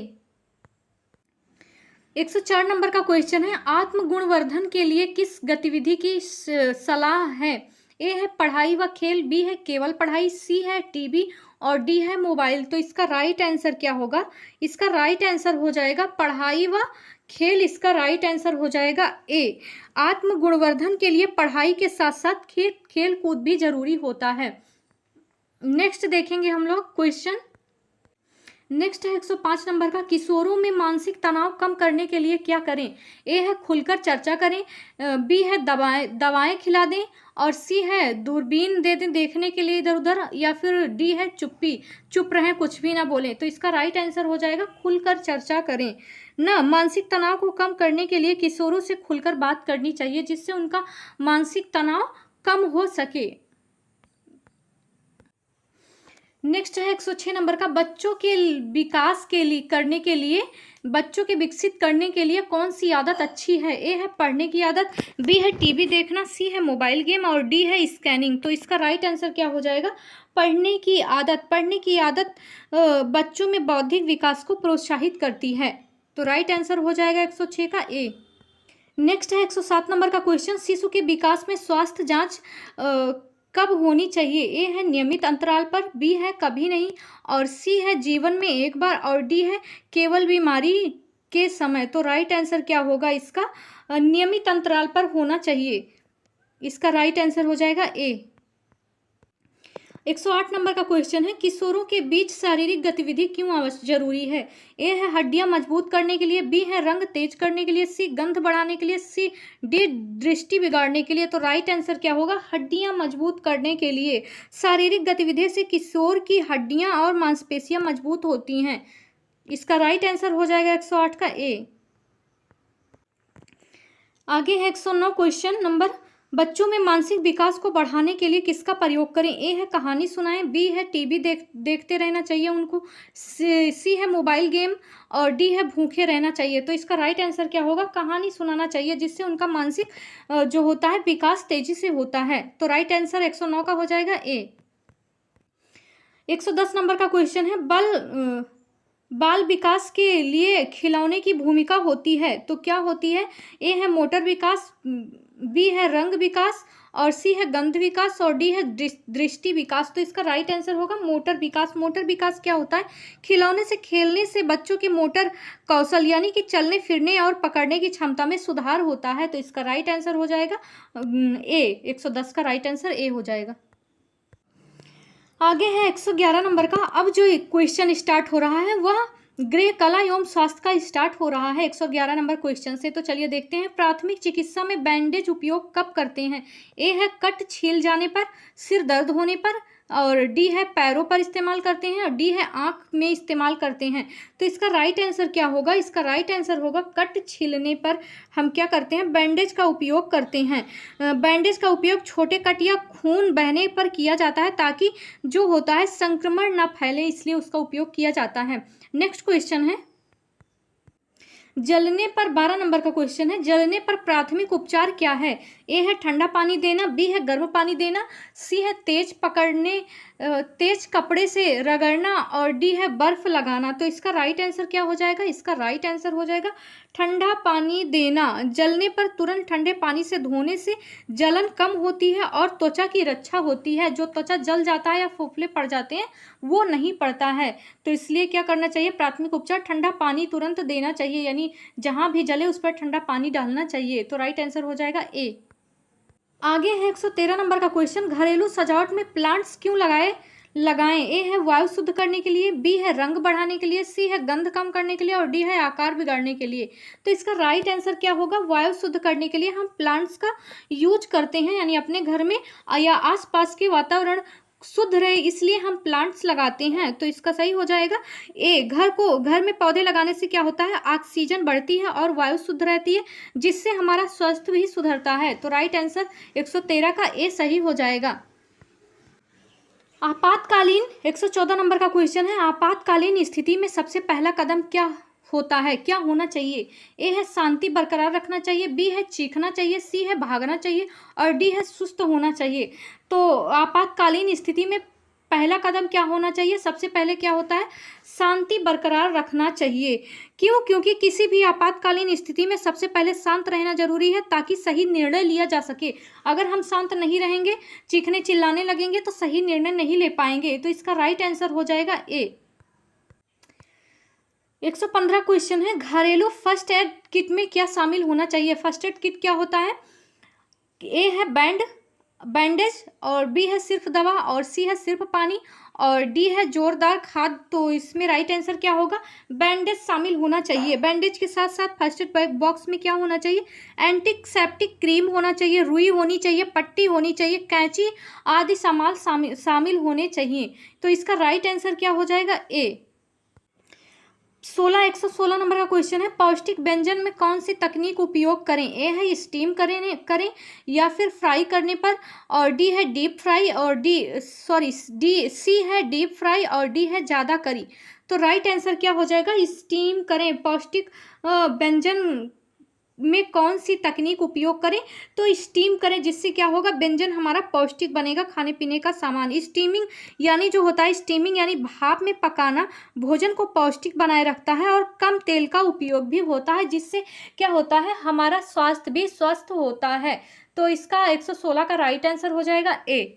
104 नंबर का क्वेश्चन है, आत्म गुणवर्धन के लिए किस गतिविधि की सलाह है? ए है पढ़ाई व खेल, बी है केवल पढ़ाई, सी है टीवी और डी है मोबाइल। तो इसका राइट आंसर क्या होगा? इसका राइट आंसर हो जाएगा पढ़ाई व खेल। इसका राइट आंसर हो जाएगा ए। आत्म गुणवर्धन के लिए पढ़ाई के साथ साथ खेल कूद भी जरूरी होता है। नेक्स्ट देखेंगे हम लोग क्वेश्चन। नेक्स्ट है 105 नंबर का, किशोरों में मानसिक तनाव कम करने के लिए क्या करें? ए है खुलकर चर्चा करें, बी है दवाएं खिला दें और सी है दूरबीन दे दें देखने के लिए इधर उधर, या फिर डी है चुप रहें, कुछ भी ना बोलें। तो इसका राइट आंसर हो जाएगा खुलकर चर्चा करें ना। मानसिक तनाव को कम करने के लिए किशोरों से खुलकर बात करनी चाहिए, जिससे उनका मानसिक तनाव कम हो सके। नेक्स्ट है 106 नंबर का, बच्चों के विकास के लिए करने के लिए बच्चों के विकसित करने के लिए कौन सी आदत अच्छी है? ए है पढ़ने की आदत, बी है टीवी देखना, सी है मोबाइल गेम और डी है स्कैनिंग। तो इसका राइट आंसर क्या हो जाएगा? पढ़ने की आदत। पढ़ने की आदत बच्चों में बौद्धिक विकास को प्रोत्साहित करती है। तो राइट आंसर हो जाएगा 106 का ए। नेक्स्ट है 107 नंबर का क्वेश्चन, शिशु के विकास में स्वास्थ्य जांच कब होनी चाहिए? ए है नियमित अंतराल पर, बी है कभी नहीं और सी है जीवन में एक बार और डी है केवल बीमारी के समय। तो राइट आंसर क्या होगा? इसका नियमित अंतराल पर होना चाहिए। इसका राइट आंसर हो जाएगा ए। 108 नंबर का क्वेश्चन है, किशोरों के बीच शारीरिक गतिविधि क्यों जरूरी है? ए है हड्डियां मजबूत करने के लिए, बी है रंग तेज करने के लिए, सी गंध बढ़ाने के लिए, सी डी दृष्टि बिगाड़ने के लिए। तो राइट आंसर क्या होगा? हड्डियां मजबूत करने के लिए। शारीरिक गतिविधि से किशोर की हड्डियां और मांसपेशियां मजबूत होती हैं। इसका राइट आंसर हो जाएगा 108 का ए। आगे है 109 क्वेश्चन नंबर, बच्चों में मानसिक विकास को बढ़ाने के लिए किसका प्रयोग करें? ए है कहानी सुनाएं, बी है टीवी देखते रहना चाहिए उनको, सी है मोबाइल गेम और डी है भूखे रहना चाहिए। तो इसका राइट आंसर क्या होगा? कहानी सुनाना चाहिए, जिससे उनका मानसिक जो होता है विकास तेजी से होता है। तो राइट आंसर 109 का हो जाएगा ए। 110 नंबर का क्वेश्चन है, बाल विकास के लिए खिलौने की भूमिका होती है। तो क्या होती है? ए है मोटर विकास, बी है रंग विकास और सी है गंध विकास और डी है दृष्टि विकास। तो इसका राइट आंसर होगा मोटर विकास। मोटर विकास क्या होता है? खिलौने से खेलने से बच्चों के मोटर कौशल यानी कि चलने फिरने और पकड़ने की क्षमता में सुधार होता है। तो इसका राइट आंसर हो जाएगा ए। 110 का राइट आंसर ए हो जाएगा। आगे है 111 नंबर का, अब जो क्वेश्चन स्टार्ट हो रहा है वह गृह कला एवं स्वास्थ्य का स्टार्ट हो रहा है 111 नंबर क्वेश्चन से। तो चलिए देखते हैं, प्राथमिक चिकित्सा में बैंडेज उपयोग कब करते हैं? ए है कट छील जाने पर, सिर दर्द होने पर और डी है पैरों पर इस्तेमाल करते हैं और डी है आंख में इस्तेमाल करते हैं। तो इसका राइट आंसर क्या होगा? इसका राइट आंसर होगा कट छीलने पर हम क्या करते हैं? बैंडेज का उपयोग करते हैं। बैंडेज का उपयोग छोटे कट या खून बहने पर किया जाता है, ताकि जो होता है संक्रमण न फैले, इसलिए उसका उपयोग किया जाता है। नेक्स्ट क्वेश्चन है, जलने पर 12 नंबर का क्वेश्चन है, जलने पर प्राथमिक उपचार क्या है? ए है ठंडा पानी देना, बी है गर्म पानी देना, सी है तेज कपड़े से रगड़ना और डी है बर्फ लगाना। तो इसका राइट आंसर क्या हो जाएगा? इसका राइट आंसर हो जाएगा ठंडा पानी देना। जलने पर तुरंत ठंडे पानी से धोने से जलन कम होती है और त्वचा की रक्षा होती है। जो त्वचा जल जाता है या फोफले पड़ जाते हैं वो नहीं पड़ता है। तो इसलिए क्या करना चाहिए? प्राथमिक उपचार ठंडा पानी तुरंत देना चाहिए, यानी जहां भी जले उस पर ठंडा पानी डालना चाहिए। तो राइट आंसर हो जाएगा ए। आगे है 113 नंबर का क्वेश्चन, घरेलू सजावट में प्लांट्स क्यों लगाएं? ए है वायु शुद्ध करने के लिए, बी है रंग बढ़ाने के लिए, सी है गंध कम करने के लिए और डी है आकार बिगाड़ने के लिए। तो इसका राइट आंसर क्या होगा? वायु शुद्ध करने के लिए हम प्लांट्स का यूज करते हैं, यानी अपने घर में या आसपास के वातावरण शुद्ध रहे इसलिए हम प्लांट्स लगाते हैं। तो इसका सही हो जाएगा ए। घर में पौधे लगाने से क्या होता है? ऑक्सीजन बढ़ती है और वायु शुद्ध रहती है, जिससे हमारा स्वास्थ्य भी सुधरता है। तो राइट आंसर 113 का ए सही हो जाएगा। आपातकालीन 114 नंबर का क्वेश्चन है, आपातकालीन स्थिति में सबसे पहला कदम क्या होता है, क्या होना चाहिए? ए है शांति बरकरार रखना चाहिए, बी है चीखना चाहिए, सी है भागना चाहिए और डी है सुस्त होना चाहिए। तो आपातकालीन स्थिति में पहला कदम क्या होना चाहिए? सबसे पहले क्या होता है? शांति बरकरार रखना चाहिए। क्यों? क्योंकि किसी भी आपातकालीन स्थिति में सबसे पहले शांत रहना जरूरी है ताकि सही निर्णय लिया जा सके। अगर हम शांत नहीं रहेंगे, चीखने चिल्लाने लगेंगे तो सही निर्णय नहीं ले पाएंगे। तो इसका राइट आंसर हो जाएगा ए। 115 क्वेश्चन है, घरेलू फर्स्ट एड किट में क्या शामिल होना चाहिए? फर्स्ट एड किट क्या होता है? ए है बैंडेज और बी है सिर्फ दवा और सी है सिर्फ पानी और डी है जोरदार खाद। तो इसमें राइट आंसर क्या होगा? बैंडेज शामिल होना चाहिए। बैंडेज के साथ साथ फर्स्ट एड बॉक्स में क्या होना चाहिए? एंटीसेप्टिक क्रीम होना चाहिए, रुई होनी चाहिए, पट्टी होनी चाहिए, कैंची आदि सामान शामिल होने चाहिए। तो इसका राइट आंसर क्या हो जाएगा? ए। 116 नंबर का क्वेश्चन है, पौष्टिक व्यंजन में कौन सी तकनीक उपयोग करें? ए है स्टीम करें या फिर फ्राई करने पर और डी है डीप फ्राई और सी है डीप फ्राई और डी है ज़्यादा करी। तो राइट आंसर क्या हो जाएगा? स्टीम करें। पौष्टिक व्यंजन में कौन सी तकनीक उपयोग करें? तो स्टीम करें, जिससे क्या होगा? व्यंजन हमारा पौष्टिक बनेगा, खाने पीने का सामान। स्टीमिंग यानी जो होता है, स्टीमिंग यानी भाप में पकाना भोजन को पौष्टिक बनाए रखता है और कम तेल का उपयोग भी होता है, जिससे क्या होता है? हमारा स्वास्थ्य भी स्वस्थ होता है। तो इसका 116 का राइट आंसर हो जाएगा ए।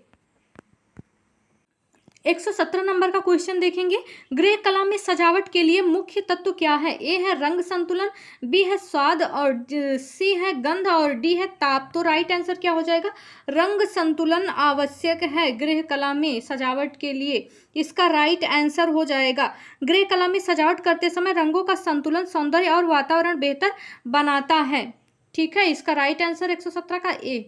117 नंबर का क्वेश्चन देखेंगे, गृह कला में सजावट के लिए मुख्य तत्व क्या है? ए है रंग संतुलन, बी है स्वाद और सी है गंध और डी है ताप। तो राइट आंसर क्या हो जाएगा? रंग संतुलन आवश्यक है गृह कला में सजावट के लिए। इसका राइट आंसर हो जाएगा। गृह कला में सजावट करते समय रंगों का संतुलन सौंदर्य और वातावरण बेहतर बनाता है। ठीक है, इसका राइट आंसर 117 का ए।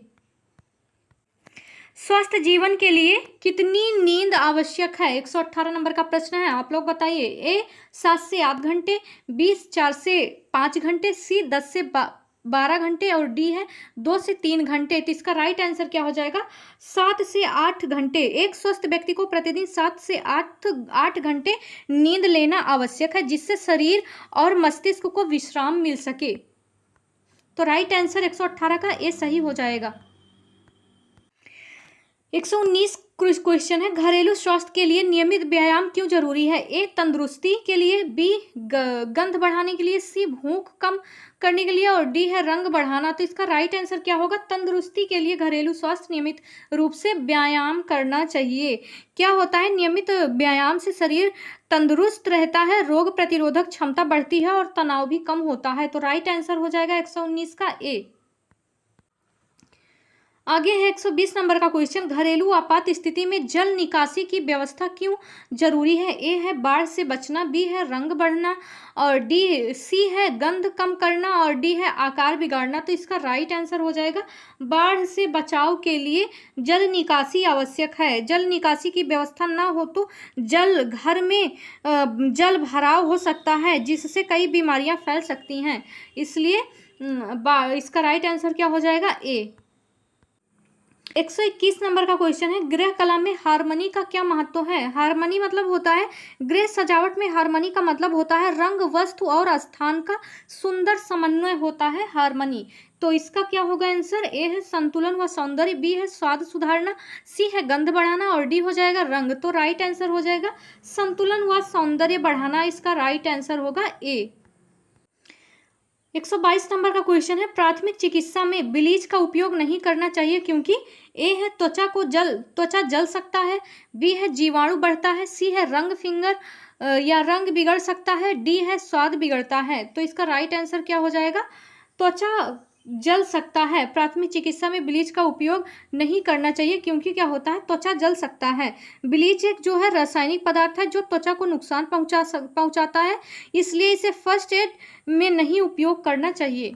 स्वस्थ जीवन के लिए कितनी नींद आवश्यक है? 118 नंबर का प्रश्न है, आप लोग बताइए। ए 7 से 8 घंटे, बी 4 से 5 घंटे, सी 10 से 12 घंटे और डी है 2 से 3 घंटे। तो इसका राइट आंसर क्या हो जाएगा? 7 से 8 घंटे। एक स्वस्थ व्यक्ति को प्रतिदिन 7 से 8 घंटे नींद लेना आवश्यक है, जिससे शरीर और मस्तिष्क को विश्राम मिल सके। तो राइट आंसर 118 का ए सही हो जाएगा। 119 क्वेश्चन है, घरेलू स्वास्थ्य के लिए नियमित व्यायाम क्यों जरूरी है? ए तंदुरुस्ती के लिए, बी गंध बढ़ाने के लिए, सी भूख कम करने के लिए और डी है रंग बढ़ाना। तो इसका राइट आंसर क्या होगा? तंदुरुस्ती के लिए घरेलू स्वास्थ्य नियमित रूप से व्यायाम करना चाहिए। क्या होता है? नियमित व्यायाम से शरीर तंदुरुस्त रहता है, रोग प्रतिरोधक क्षमता बढ़ती है और तनाव भी कम होता है। तो राइट आंसर हो जाएगा 119 का ए। आगे है 120 नंबर का क्वेश्चन, घरेलू आपात स्थिति में जल निकासी की व्यवस्था क्यों जरूरी है? ए है बाढ़ से बचना, बी है रंग बढ़ना और सी है गंध कम करना और डी है आकार बिगाड़ना। तो इसका राइट आंसर हो जाएगा बाढ़ से बचाव के लिए जल निकासी आवश्यक है। जल निकासी की व्यवस्था ना हो तो घर में जल भराव हो सकता है, जिससे कई बीमारियां फैल सकती हैं। इसलिए इसका राइट आंसर क्या हो जाएगा? ए। 121 नंबर का क्वेश्चन है, गृह कला में हारमनी का क्या महत्व है? हारमनी मतलब होता है, गृह सजावट में हारमनी का मतलब होता है रंग, वस्तु और स्थान का सुंदर समन्वय होता है हारमनी। तो इसका क्या होगा आंसर? ए है संतुलन व सौंदर्य, बी है स्वाद सुधारना, सी है गंध बढ़ाना और डी हो जाएगा रंग। तो राइट आंसर हो जाएगा संतुलन व सौंदर्य बढ़ाना। इसका राइट आंसर होगा ए। 122 नंबर का क्वेश्चन है, प्राथमिक चिकित्सा में ब्लीच का उपयोग नहीं करना चाहिए क्योंकि? ए है त्वचा जल सकता है, बी है जीवाणु बढ़ता है, सी है रंग बिगड़ सकता है, डी है स्वाद बिगड़ता है। तो इसका राइट आंसर क्या हो जाएगा? त्वचा जल सकता है। प्राथमिक चिकित्सा में ब्लीच का उपयोग नहीं करना चाहिए क्योंकि क्या होता है? त्वचा जल सकता है। ब्लीच एक जो है रासायनिक पदार्थ है जो त्वचा को नुकसान पहुंचाता है, इसलिए इसे फर्स्ट एड में नहीं उपयोग करना चाहिए।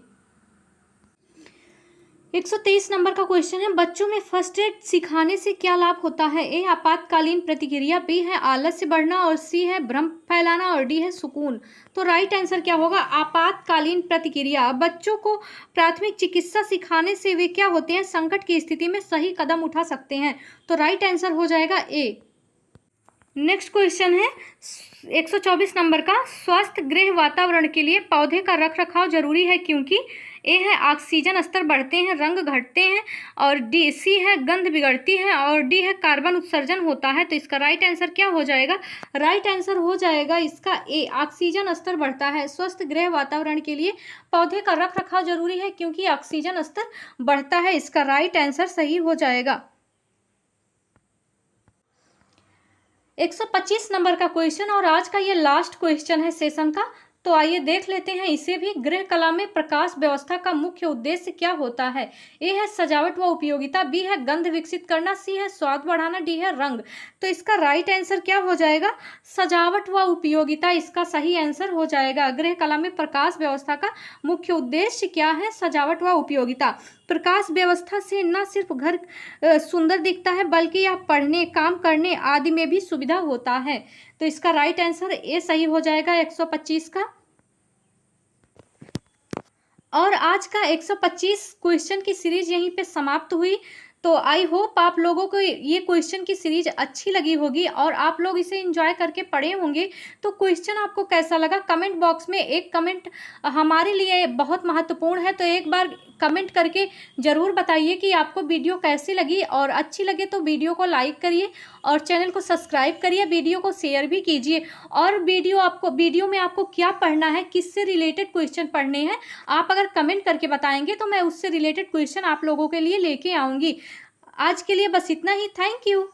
123 नंबर का क्वेश्चन है, बच्चों में फर्स्ट एड सिखाने से क्या लाभ होता है? ए आपातकालीन प्रतिक्रिया, बी है आलस्य बढ़ना और सी है भ्रम फैलाना और डी है सुकून। तो राइट आंसर क्या होगा? आपातकालीन प्रतिक्रिया। बच्चों को प्राथमिक चिकित्सा सिखाने से वे क्या होते हैं? संकट की स्थिति में सही कदम उठा सकते हैं। तो राइट आंसर हो जाएगा ए। नेक्स्ट क्वेश्चन है 124 नंबर का, स्वस्थ गृह वातावरण के लिए पौधे का रख रखाव जरूरी है क्योंकि ए है ऑक्सीजन स्तर बढ़ते हैं, रंग घटते हैं, और डी सी है गंध बिगड़ती है, और डी है कार्बन उत्सर्जन होता है। तो इसका राइट आंसर क्या हो जाएगा? राइट आंसर हो जाएगा इसका ए, ऑक्सीजन स्तर बढ़ता है। स्वस्थ गृह वातावरण के लिए पौधे का रख रखाव जरूरी है क्योंकि ऑक्सीजन स्तर बढ़ता है। इसका राइट आंसर सही हो जाएगा। 125 नंबर का क्वेश्चन और आज का ये लास्ट क्वेश्चन है सेशन का, तो आइए देख लेते हैं इसे भी। गृह कला में प्रकाश व्यवस्था का मुख्य उद्देश्य क्या होता है? ए है सजावट व उपयोगिता, बी है गंध विकसित करना, सी है स्वाद बढ़ाना, डी है रंग। तो इसका राइट आंसर क्या हो जाएगा? सजावट व उपयोगिता इसका सही आंसर हो जाएगा। गृह कला में प्रकाश व्यवस्था का मुख्य उद्देश्य क्या है? सजावट व उपयोगिता। प्रकाश व्यवस्था से न सिर्फ घर सुंदर दिखता है बल्कि यह पढ़ने, काम करने आदि में भी सुविधा होता है। तो इसका राइट आंसर ए सही हो जाएगा 125 का। और आज का 125 क्वेश्चन की सीरीज यहीं पे समाप्त हुई। तो आई होप आप लोगों को ये क्वेश्चन की सीरीज अच्छी लगी होगी और आप लोग इसे एंजॉय करके पढ़े होंगे। तो क्वेश्चन आपको कैसा लगा कमेंट बॉक्स में एक कमेंट हमारे लिए बहुत महत्वपूर्ण है, तो एक बार कमेंट करके ज़रूर बताइए कि आपको वीडियो कैसी लगी, और अच्छी लगे तो वीडियो को लाइक करिए और चैनल को सब्सक्राइब करिए, वीडियो को शेयर भी कीजिए। और वीडियो में आपको क्या पढ़ना है, किससे रिलेटेड क्वेश्चन पढ़ने हैं, आप अगर कमेंट करके बताएंगे तो मैं उससे रिलेटेड क्वेश्चन आप लोगों के लिए लेके आऊँगी। आज के लिए बस इतना ही। Thank you.